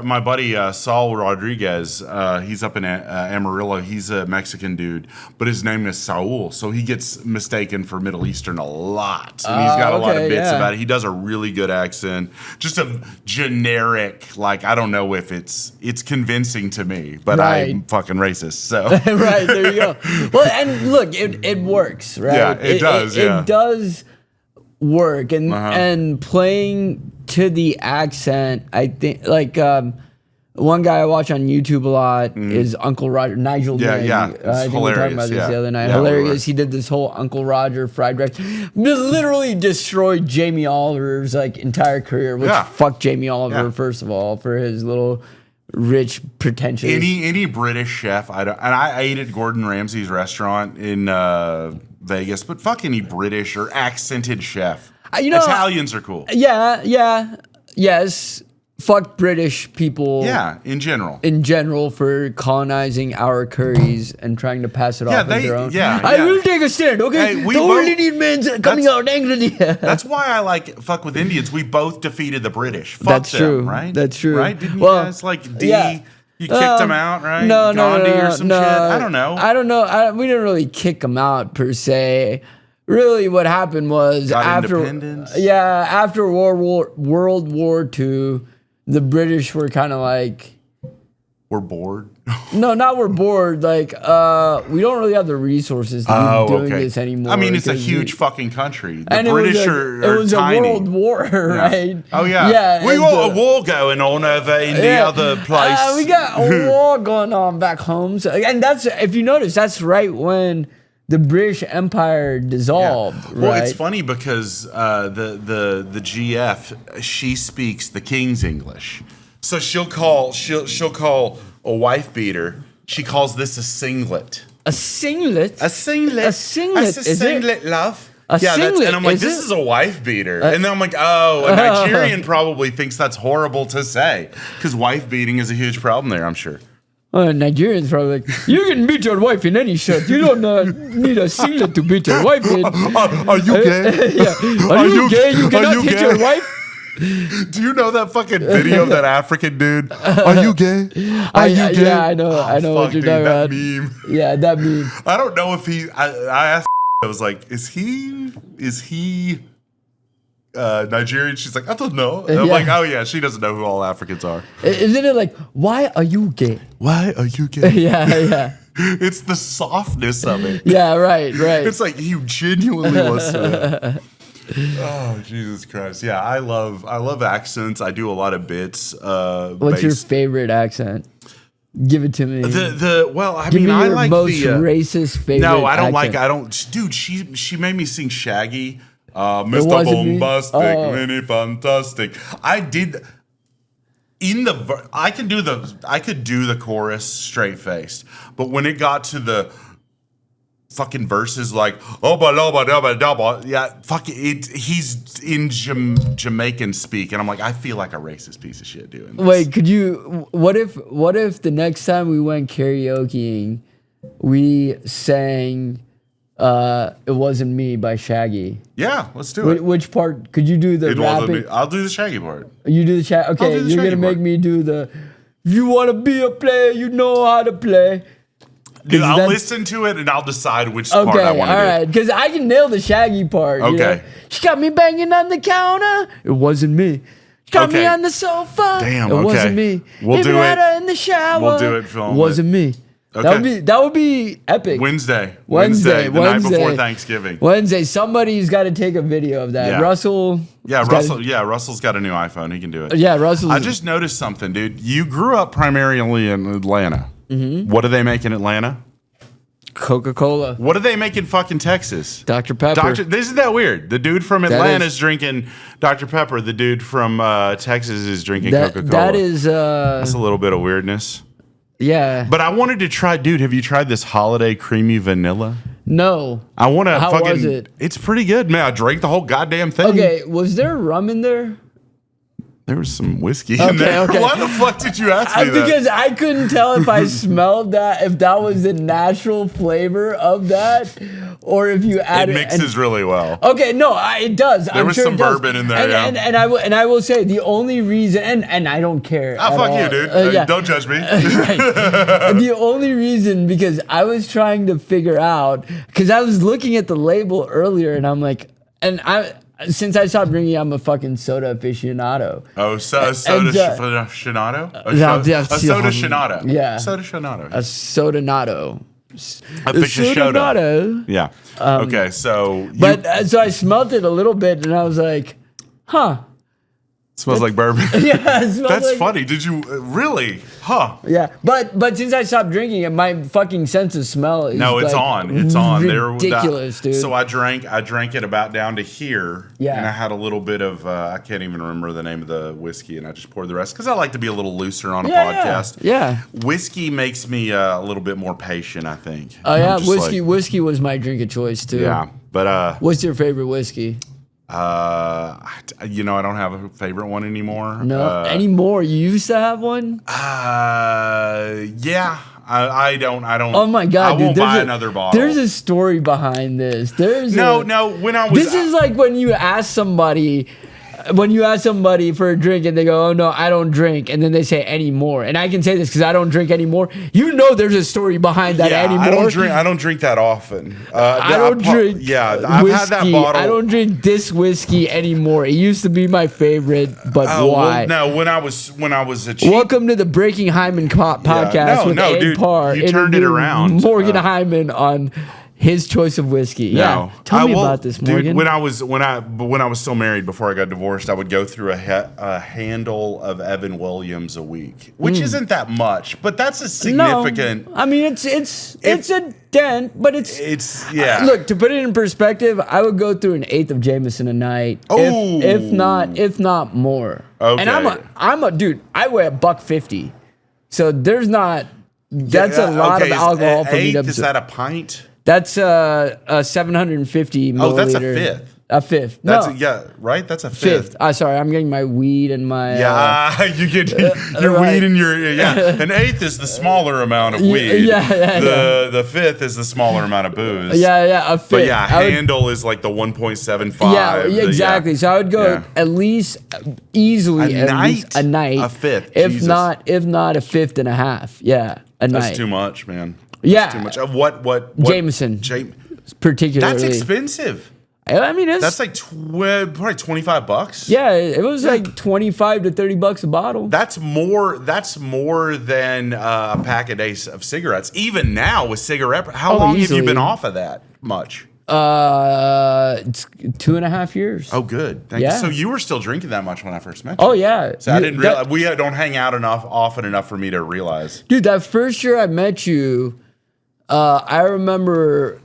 my buddy Saul Rodriguez, he's up in Amarillo. He's a Mexican dude, but his name is Saul, so he gets mistaken for Middle Eastern a lot, and he's got a lot of bits about it. He does a really good accent, just a generic. Like I don't know if it's convincing to me, but I'm fucking racist. So right there you go. Well, and look, it works. Right? Yeah, it does. It does work, and playing to the accent. I think like one guy I watch on YouTube a lot is Uncle Roger, Nigel. Yeah, I think we were talking about this the other night. Hilarious. He did this whole Uncle Roger fried rice. Literally destroyed Jamie Oliver's like entire career. Which fuck Jamie Oliver first of all for his little rich pretentious. Any British chef I ate at Gordon Ramsay's restaurant in Vegas, but fuck any British or accented chef. Italians are cool. Yes. Fuck British people. Yeah, in general for colonizing our curries and trying to pass it off as their own. I will take a stand, okay? Hey, the old Indian man's coming out angrily. That's why I like fuck with Indians. We both defeated the British. Fuck That's them, true. Right? That's true. Right? Didn't you guys like You kicked them out, right? No, Gandhi or some shit? I don't know. We didn't really kick them out per se. Really, what happened was after World War II, the British were kind of like, we're bored. No, not we're bored. Like, we don't really have the resources to be doing this anymore. I mean, it's a huge fucking country. The and British it was tiny. a world war, right? Oh, yeah. Yeah. We got a war going on over in the other place. We got a war going on back home. So, and that's, if you notice, that's right when the British Empire dissolved. Yeah. Right? Well, it's funny because the GF, she speaks the King's English. So she'll call a wife beater. She calls this a singlet. A singlet? A singlet. A singlet. That's a singlet, love. Singlet. And I'm like, this is a wife beater. And then I'm like, oh, a Nigerian probably thinks that's horrible to say. Because wife beating is a huge problem there, I'm sure. Nigerians probably like, you can beat your wife in any shirt. You don't need a singlet to beat your wife in. Are you gay? Yeah. Are you gay? You cannot hit your wife? Do you know that fucking video of that African dude? Are you gay? Are you gay? Yeah, I know. I know what you're talking about. That meme. Yeah, that meme. I don't know if I asked. I was like, is he Nigerian? She's like, I don't know. And I'm like, oh yeah, she doesn't know who all Africans are. Isn't it like, why are you gay? Why are you gay? Yeah. It's the softness of it. Yeah, right. It's like he genuinely wants to. Oh, Jesus Christ. Yeah, I love accents. I do a lot of bits. What's your favorite accent? Give it to me. Well, I Give mean, me I your like most the racist favorite. No, I don't accent. dude, she made me sing Shaggy. Mr. Bombastic, mini fantastic. I did I could do the chorus straight faced, but when it got to the fucking verses like yeah, fuck it. He's in Jamaican speak, and I'm like, I feel like a racist piece of shit doing this. Wait, could you? What if the next time we went karaokeing, we sang "It Wasn't Me" by Shaggy? Yeah, let's do it. Which part could you do the rapping? I'll do the Shaggy part. You do the Shaggy. Okay, you're gonna make me do the. If you wanna be a player, you know how to play. Dude, I'll listen to it and I'll decide which part I want to do. All right, because I can nail the Shaggy part. Okay. You know? She got me banging on the counter. It wasn't me. She got me on the sofa. Damn, it wasn't me. We'll do it. Her in the shower. We'll do it, film. It wasn't me. Okay. That would be epic. Wednesday, the night before Thanksgiving. Wednesday, somebody's got to take a video of that. Yeah. Russell. Yeah, Russell's got a new iPhone. He can do it. Yeah, Russell. I just noticed something, dude. You grew up primarily in Atlanta. Mm-hmm. What do they make in Atlanta? Coca-Cola. What do they make in fucking Texas? Dr. Pepper. Isn't that weird? The dude from Atlanta is drinking Dr. Pepper. The dude from Texas is drinking Coca-Cola. That's a little bit of weirdness. Yeah. But I wanted to try, dude, have you tried this holiday creamy vanilla? No. I want to How was it? It's pretty good, man. I drank the whole goddamn thing. Okay, was there rum in there? There was some whiskey in there. Okay. Why the fuck did you ask me that? Because I couldn't tell if I smelled that, if that was the natural flavor of that, or if you added. It mixes really well. Okay, no, it does. There was some bourbon in there, and I will say the only reason, and I don't care. Fuck you, dude. Yeah. Don't judge me. The only reason, because I was trying to figure out, because I was looking at the label earlier, and I'm like, since I stopped drinking, I'm a fucking soda aficionado. Oh, soda aficionado? A soda aficionado. Yeah. Soda aficionado. A soda-nado. Aficionado. Yeah. Okay, so. So I smelled it a little bit, and I was like, huh. Smells like bourbon. Yeah, it smells That's funny. Did you really? Huh? Yeah, but since I stopped drinking it, my fucking sense of smell is it's on. It's on. Ridiculous, dude. So I drank it about down to here. Yeah. And I had a little bit of I can't even remember the name of the whiskey, and I just poured the rest because I like to be a little looser on a podcast. Yeah. Whiskey makes me a little bit more patient, I think. Oh yeah, whiskey was my drink of choice too. Yeah, but what's your favorite whiskey? I don't have a favorite one anymore. No, anymore. You used to have one. Yeah. I don't. Oh my god! I won't buy another bottle. There's a story behind this. No. When I was, this is like when you ask somebody, when you ask somebody for a drink and they go, "Oh no, I don't drink," and then they say anymore, and I can say this because I don't drink anymore. You know, there's a story behind that anymore. I don't drink that often. I don't drink. Yeah, I've whiskey. had that bottle. I don't drink this whiskey anymore. It used to be my favorite, but why? Well, no, when I was a cheap. Welcome to the Breaking Hyman podcast with Abe Parr. You turned it around. Morgan Hyman on his choice of whiskey. No, tell me about this, Morgan. Dude, when I was still married before I got divorced, I would go through a handle of Evan Williams a week, which isn't that much, but that's a significant. No, I mean it's a dent, but it's look, to put it in perspective, I would go through an eighth of Jameson a night, if not more. Okay. And I'm a dude. I weigh $150, so there's not. That's a lot of alcohol for me to. Is that a pint? That's a 750 milliliter. Oh, that's a fifth. A fifth. That's no. Right? That's a fifth. Sorry, I'm getting my weed and my... you get your weed and your... An eighth is the smaller amount of weed. The fifth is the smaller amount of booze. A fifth. But handle is like the 1.75. Yeah, exactly. So I would go at least easily a night. A fifth. If not a fifth and a half. Yeah, a night. That's too much, man. That's too much. What? Jameson. Particularly. That's expensive. I mean, that's like probably $25. Yeah, it was like 25 to $30 a bottle. That's more than a pack a day of cigarettes. Even now with cigarette, how long have you been off of that much? It's 2.5 years. Oh, good. Thank you. So you were still drinking that much when I first met you. Oh yeah. So I didn't realize we don't hang out often enough for me to realize. Dude, that first year I met you, I remember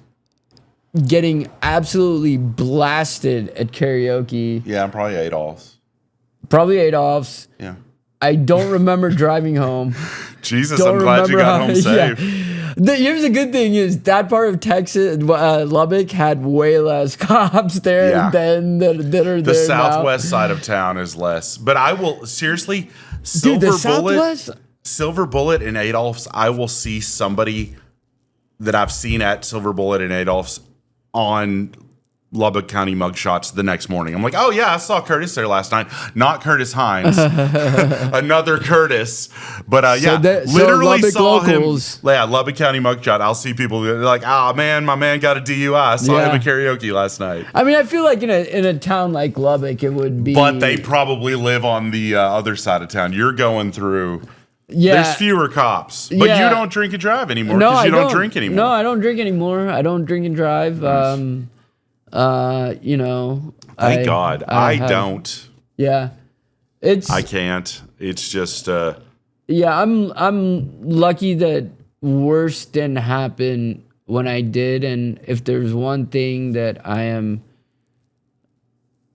getting absolutely blasted at karaoke. Yeah, probably Adolph's. Yeah. I don't remember driving home. Jesus, I'm glad you got home safe. Here's the good thing is that part of Texas, Lubbock, had way less cops there than that are there The southwest now. side of town is less. But I will, seriously, Silver Bullet and Adolph's, I will see somebody that I've seen at Silver Bullet and Adolph's on Lubbock County mugshots the next morning. I'm like, oh yeah, I saw Curtis there last night. Not Curtis Hines, another Curtis. But literally saw locals. him. Yeah, Lubbock County mugshot. I'll see people like, man, my man got a DUI. I saw him at karaoke last night. I mean, I feel like in a town like Lubbock, it would be. But they probably live on the other side of town. You're going through. Yeah. There's fewer cops. But you don't drink and drive anymore because you don't drink anymore. No, I don't drink anymore. I don't drink and drive. Nice. Thank God. I don't. Yeah. I can't. It's just I'm lucky that worse didn't happen when I did, and if there's one thing that I am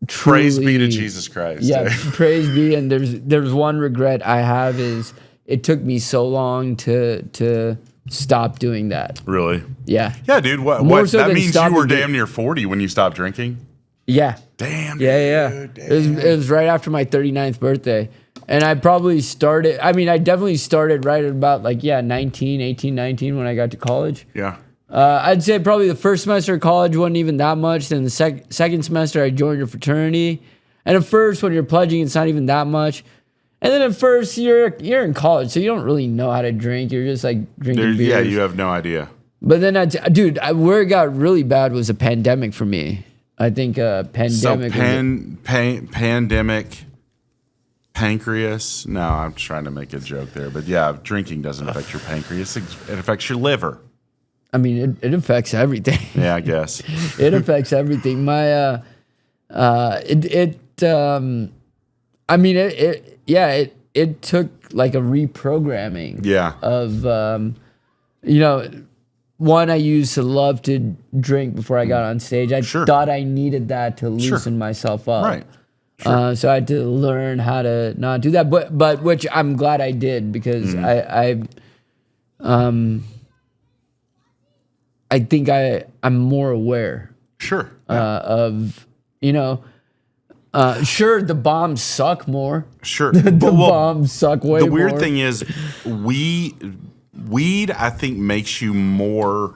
truly, praise be to Jesus Christ. Yeah, praise be, and there's one regret I have is it took me so long to stop doing that. Really? Yeah. Yeah, dude. What? So that means you were damn near 40 when you stopped drinking? Yeah. Damn. Yeah. Damn. It was right after my 39th birthday. And I probably started, I definitely started right at about 18, 19 when I got to college. Yeah. I'd say probably the first semester of college wasn't even that much. Then the second semester I joined a fraternity. And at first when you're pledging, it's not even that much. And then at first you're in college, so you don't really know how to drink. You're just like drinking beers. Yeah, you have no idea. But then, where it got really bad was a pandemic for me. I think pandemic. So pandemic, pancreas. No, I'm trying to make a joke there, but yeah, drinking doesn't affect your pancreas. It affects your liver. I mean, it affects everything. Yeah, I guess it affects everything. My it took like a reprogramming. Yeah. Of one I used to love to drink before I got on stage. I thought I needed that to loosen myself up. Right. Sure. So I had to learn how to not do that, but which I'm glad I did because I think I'm more aware. Sure. Of sure, the bombs suck more. Sure. the bombs suck way more. The weird thing is, weed, I think, makes you more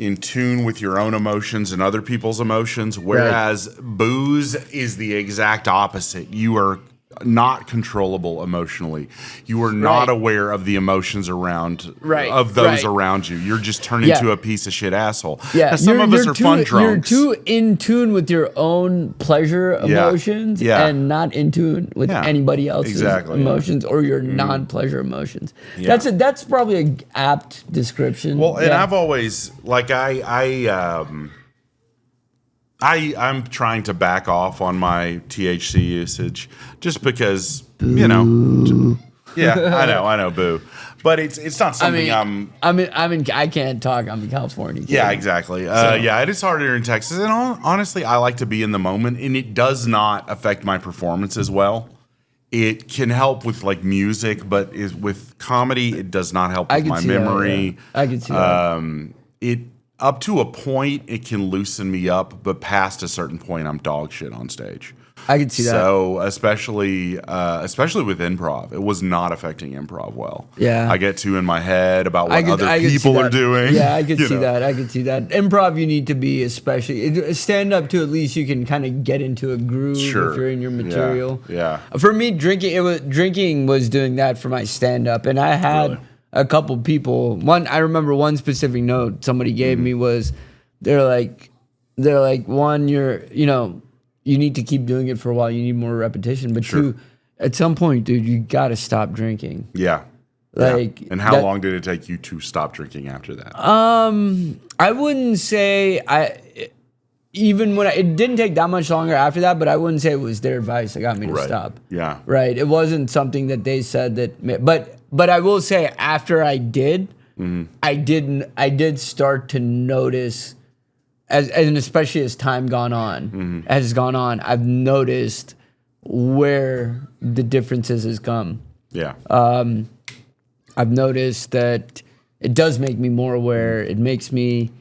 in tune with your own emotions and other people's emotions, whereas booze is the exact opposite. You are not controllable emotionally. You are not aware of the emotions around of those around you. You're just turned into a piece of shit asshole. Yeah, now, some of us are fun drunks. You're too in tune with your own pleasure emotions and not in tune with anybody else's emotions or your non-pleasure emotions. Yeah. That's probably an apt description. Well, and I've always I'm trying to back off on my THC usage just because, you know. Yeah, I know, boo. But it's not something I can't talk. I'm in California. Too. Yeah, exactly. It is harder here in Texas. And honestly, I like to be in the moment, and it does not affect my performance as well. It can help with like music, but with comedy, it does not help with my memory. I can see that. It up to a point, it can loosen me up, but past a certain point, I'm dog shit on stage. I can see that. So especially with improv, it was not affecting improv well. Yeah, I get too in my head about what other people are doing. Yeah, I could see that. I could see that. Improv, you need to be stand up to at least you can kind of get into a groove if you're in your material. Yeah. For me, drinking was doing that for my stand up, and I had a couple people. I remember one specific note somebody gave me was they're like one, you need to keep doing it for a while. You need more repetition. But two, at some point, dude, you got to stop drinking. Yeah. And how long did it take you to stop drinking after that? I wouldn't say it didn't take that much longer after that, but I wouldn't say it was their advice that got me to stop. Yeah. Right. It wasn't something that they said but I will say after I did, I did start to notice and especially as time has gone on, I've noticed where the differences has come. Yeah. I've noticed that it does make me more aware. It makes me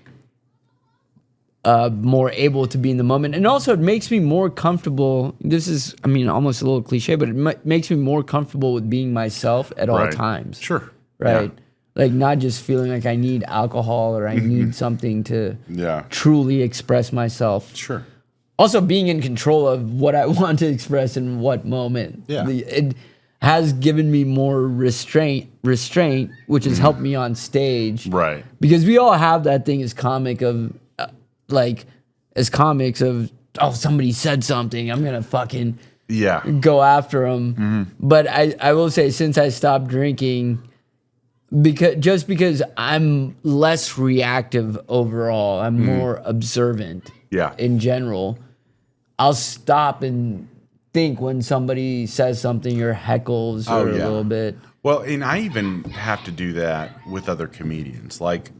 more able to be in the moment. And also it makes me more comfortable. This is, almost a little cliche, but it makes me more comfortable with being myself at all times. Sure. Right. Yeah. Like not just feeling like I need alcohol or I need something to truly express myself. Sure. Also being in control of what I want to express in what moment. Yeah. It has given me more restraint, which has helped me on stage. Right. Because we all have that thing as comics of, somebody said something, I'm going to fucking go after them. Mm-hmm. But I will say since I stopped drinking, because I'm less reactive overall, I'm more observant. Yeah. In general, I'll stop and think when somebody says something or heckles a little bit. Well, and I even have to do that with other comedians. Like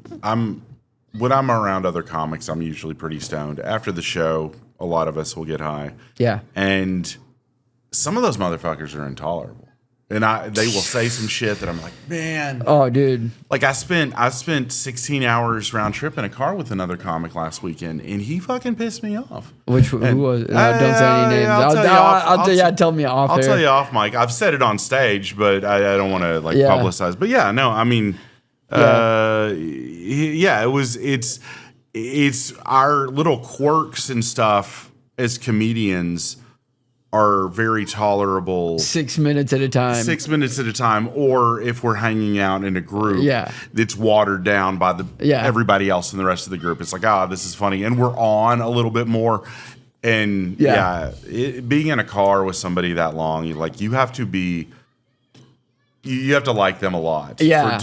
when I'm around other comics, I'm usually pretty stoned. After the show, a lot of us will get high. Yeah. And some of those motherfuckers are intolerable. And they will say some shit that I'm like, man. Oh, dude. Like I spent 16 hours round trip in a car with another comic last weekend, and he fucking pissed me off. Who was? Don't say any names. Tell me off. I'll tell you off, Mike. I've said it on stage, but I don't want to publicize. But it's our little quirks and stuff as comedians are very tolerable. 6 minutes at a time. 6 minutes at a time, or if we're hanging out in a group, it's watered down by everybody else in the rest of the group. It's like, this is funny, and we're on a little bit more. And being in a car with somebody that long, you have to like them a lot. Yeah.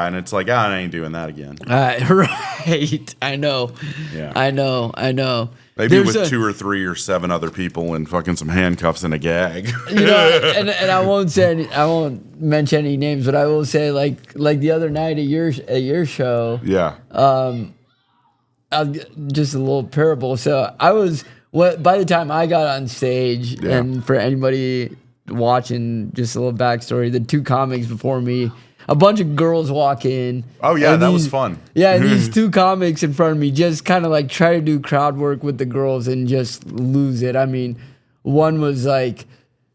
And it's like, I ain't doing that again. Right. I know. Yeah. I know. Maybe with 2 or 3 or 7 other people and fucking some handcuffs and a gag. And I won't mention any names, but I will say like the other night at your show. Yeah. Just a little parable. So by the time I got on stage, and for anybody watching, just a little backstory, the 2 comics before me, a bunch of girls walk in. Oh yeah, that was fun. Yeah, and these 2 comics in front of me just kind of like try to do crowd work with the girls and just lose it. One was like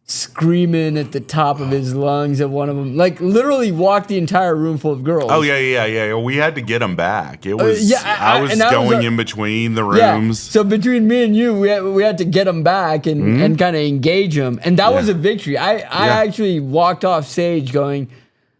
screaming at the top of his lungs at one of them, like literally walked the entire room full of girls. Oh yeah. We had to get him back. It was I was going in between the rooms. Yeah. So between me and you, we had to get him back and kind of engage him, and that was a victory. I actually walked off stage going,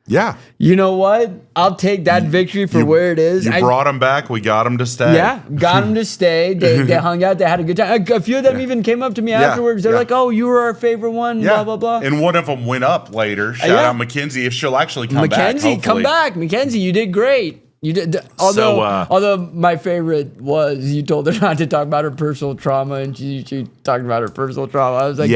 yeah. You know what? I'll take that victory for where it is. You brought him back. We got him to stay. Yeah, got him to stay. They hung out. They had a good time. A few of them even came up to me afterwards. They're like, "Oh, you were our favorite one." Blah blah blah. And one of them went up later. Shout out Mackenzie if she'll actually come back. Mackenzie, come back. Mackenzie, you did great. You did. Although my favorite was you told her not to talk about her personal trauma, and she talked about her personal trauma. I was like,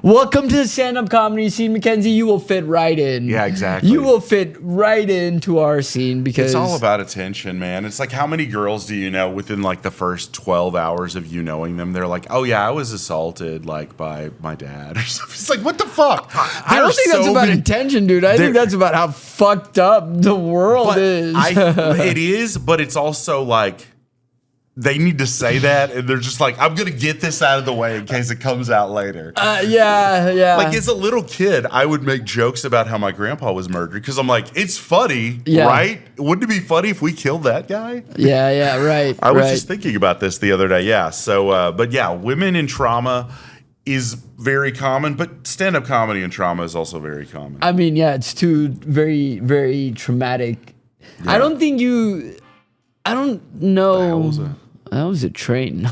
welcome to the stand-up comedy scene, Mackenzie. You will fit right in. Yeah, exactly. You will fit right into our scene because it's all about attention, man. It's like how many girls do you know within like the first 12 hours of you knowing them? They're like, oh yeah, I was assaulted like by my dad or something. It's like, what the fuck? I don't think that's about attention, dude. I think that's about how fucked up the world is. It is, but it's also like they need to say that, and they're just like, I'm gonna get this out of the way in case it comes out later. Yeah. Like as a little kid, I would make jokes about how my grandpa was murdered because I'm like, it's funny, right? Wouldn't it be funny if we killed that guy? Yeah, right. I was just thinking about this the other day. Yeah. So, but yeah, women in trauma is very common, but stand-up comedy and trauma is also very common. I mean, yeah, it's two very, very traumatic. Yeah. I don't know. That was a train.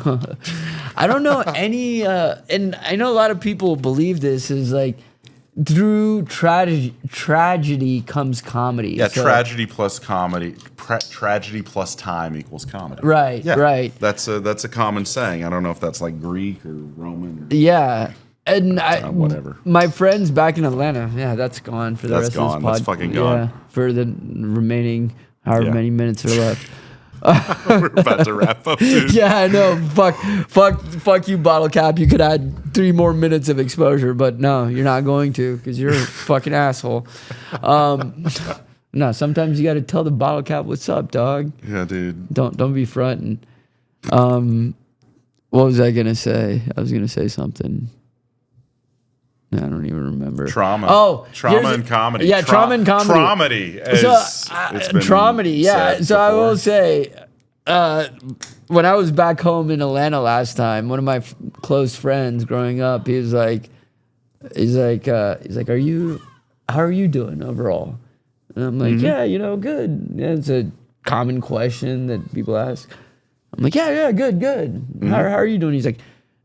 I don't know any, and I know a lot of people believe this is like through tragedy comes comedy. Yeah, so, tragedy plus comedy, tragedy plus time equals comedy. Right, right. That's a common saying. I don't know if that's like Greek or Roman. Yeah. And whatever. My friends back in Atlanta, that's gone for the rest of this pod. That's fucking gone. Yeah, for the remaining however many minutes are left. We're about to wrap up, dude. Yeah, I know. Fuck you, bottle cap. You could add 3 more minutes of exposure, but no, you're not going to because you're a fucking asshole. No, sometimes you got to tell the bottle cap what's up, dog. Yeah, dude. Don't be fronting. What was I gonna say? I was gonna say something. I don't even remember. Trauma. Oh, trauma and comedy. Yeah, trauma and comedy. Traumedy. Traumedy. Yeah. So I will say, when I was back home in Atlanta last time, one of my close friends growing up, he's like, how are you doing overall? And I'm like, good. Yeah, it's a common question that people ask. I'm like, yeah, good. Mm-hmm. How are you doing? He's like,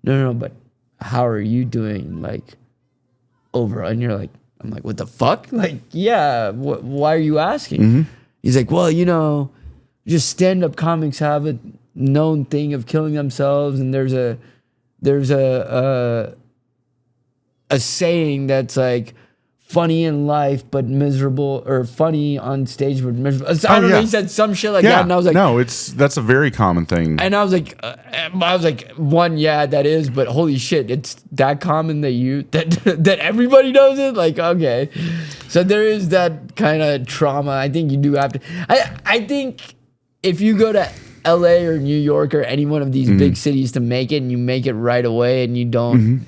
no, but how are you doing? Like, over, and you're like, I'm like, what the fuck? Like, yeah, why are you asking? Mm-hmm. He's like, well, just stand-up comics have a known thing of killing themselves, and there's a saying that's like funny in life but miserable, or funny on stage but miserable. I don't know. He said some shit like that, and I was like, no, that's a very common thing. And I was like, that is, but holy shit, it's that common that everybody knows it. Like, okay, so there is that kind of trauma. I think you do have to. I think if you go to LA or New York or any one of these big cities to make it, and you make it right away, and you don't,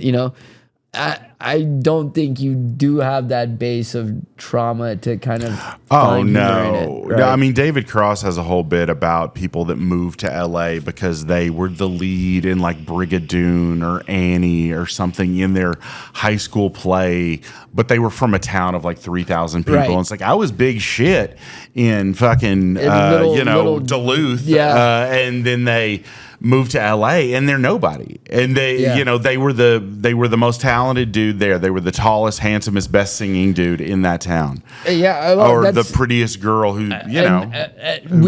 I don't think you do have that base of trauma to kind of find humor in it, right? No, I mean, David Cross has a whole bit about people that moved to LA because they were the lead in like Brigadoon or Annie or something in their high school play, but they were from a town of like 3,000 people. Right. And it's like, I was big shit in fucking, little Duluth. Yeah. And then they moved to LA and they're nobody. And they were the most talented dude there. They were the tallest, handsomest, best singing dude in that town. Yeah, or the prettiest girl who we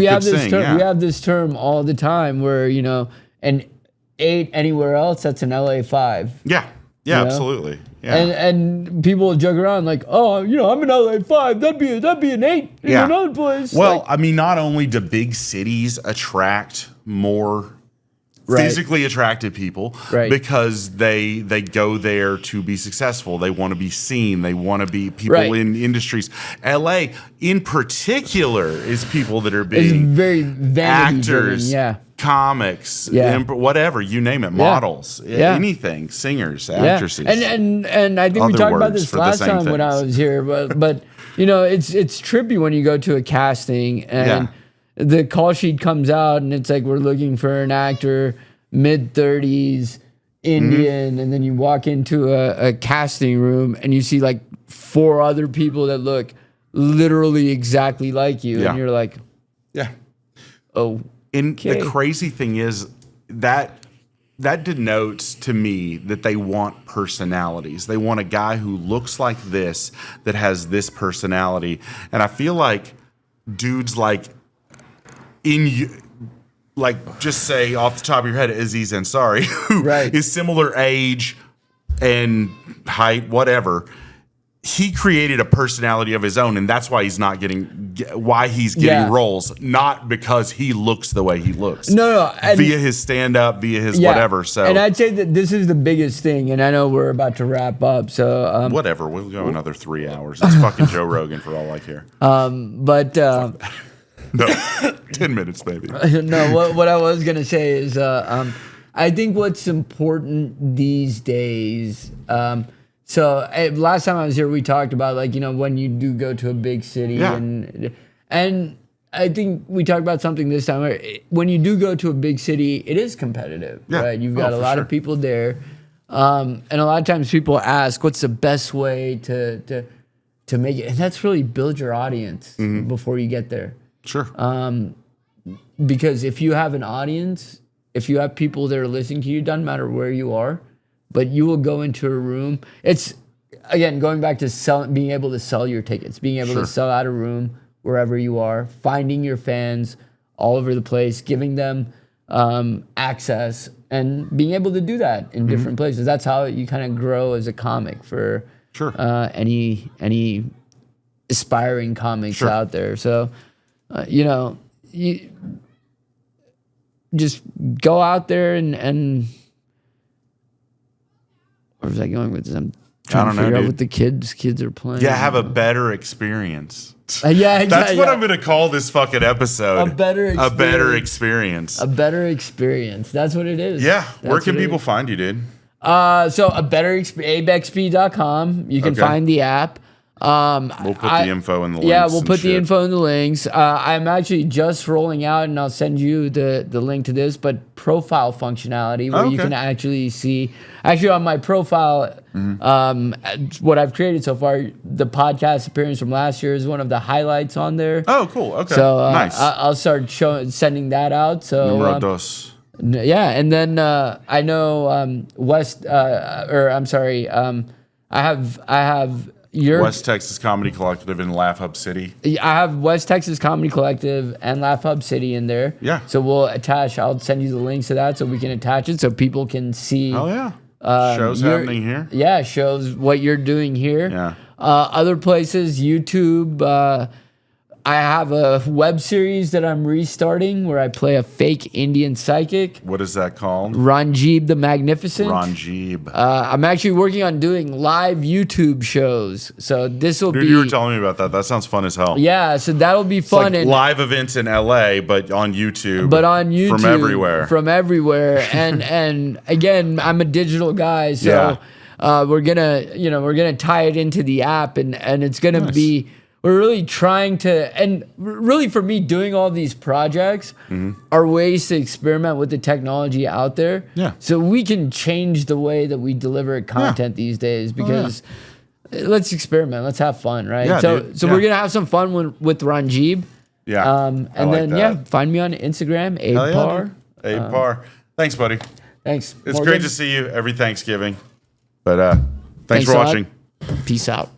have this term. We have this term all the time where an 8 anywhere else, that's an LA 5. Yeah, absolutely. Yeah. And people joke around like, oh, I'm an LA 5. That'd be an 8 in another place. Well, I mean, not only do big cities attract more physically attractive people, Right. because they go there to be successful. They want to be seen. They want to be people Right. in industries. LA in particular is people that are It's being very vanity actors, driven, comics, Yeah. whatever, you name it, models, Yeah. anything, singers, actresses. And I think we Other talked about words this for the last same time when I things. was here, but you know, it's trippy when you go to a casting and the call sheet comes out and it's like, we're looking for an actor, mid-30s, Indian, and then you walk into a casting room and you see like 4 other people that look literally exactly like you, and you're like, yeah. oh. And the Okay. crazy thing is that denotes to me that they want personalities. They want a guy who looks like this, that has this personality. And I feel like dudes like just say off the top of your head, Aziz Ansari, who is similar age and height, whatever. He created a personality of his own, and that's why he's getting roles, not because he looks the way he looks. No, via his stand-up, via his whatever. So, and I'd say that this is the biggest thing, and I know we're about to wrap up, so whatever, we'll go another 3 hours. It's fucking Joe Rogan for all I care. But no, 10 minutes maybe. No, what I was gonna say is, I think what's important these days. So last time I was here, we talked about, like, you know, when you do go to a big city, and I think we talked about something this time where when you do go to a big city, it is competitive, right? You've got a lot of people there, and a lot of times people ask, "What's the best way to make it?" And that's really build your audience before you get there. Sure. Because if you have an audience, if you have people that are listening to you, doesn't matter where you are, but you will go into a room. It's, again, going back to being able to sell your tickets, being able to sell out a room wherever you are, finding your fans all over the place, giving them access, and being able to do that in different places. That's how you kind of grow as a comic for any aspiring comics out there. So, you know, you just go out there and where was I going with this? I'm trying to figure out what the kids are playing. Yeah, have a better experience. That's what I'm going to call this fucking episode. A better experience. A better experience. That's what it is. Yeah. Where can people find you, dude? So abexp.com. You can find the app. We'll put the info in the links. Yeah, we'll put the info in the links. I'm actually just rolling out, and I'll send you the link to this, but profile functionality where you can actually see. Actually, on my profile, what I've created so far, the podcast appearance from last year is one of the highlights on there. Oh, cool. Okay. So nice. I'll start sending that out. So Numero dos. yeah, and then I know I have your West Texas Comedy Collective in Laugh Hub City. I have West Texas Comedy Collective and Laugh Hub City in there. Yeah. So I'll send you the links to that so we can attach it so people can see. Oh yeah. Shows happening here. Yeah, shows what you're doing here. Yeah. Other places, YouTube. I have a web series that I'm restarting where I play a fake Indian psychic. What is that called? Ranjib the Magnificent. Ranjib. I'm actually working on doing live YouTube shows. So this will be... You were telling me about that. That sounds fun as hell. Yeah, so that'll be fun. Like live events in LA, but on YouTube. From everywhere. From everywhere. and again, I'm a digital guy, so we're gonna tie it into the app, and it's gonna be... We're really trying to, and really for me, doing all these projects are ways to experiment with the technology out there. Yeah. So we can change the way that we deliver content these days, because let's experiment, let's have fun, right? Yeah, so dude. we're gonna have some fun with Ranjib. Yeah. And then find me on Instagram, Abe Parr. Abe Parr. Thanks, buddy. Thanks. It's great to see you every Thanksgiving. But thanks for watching. Peace out.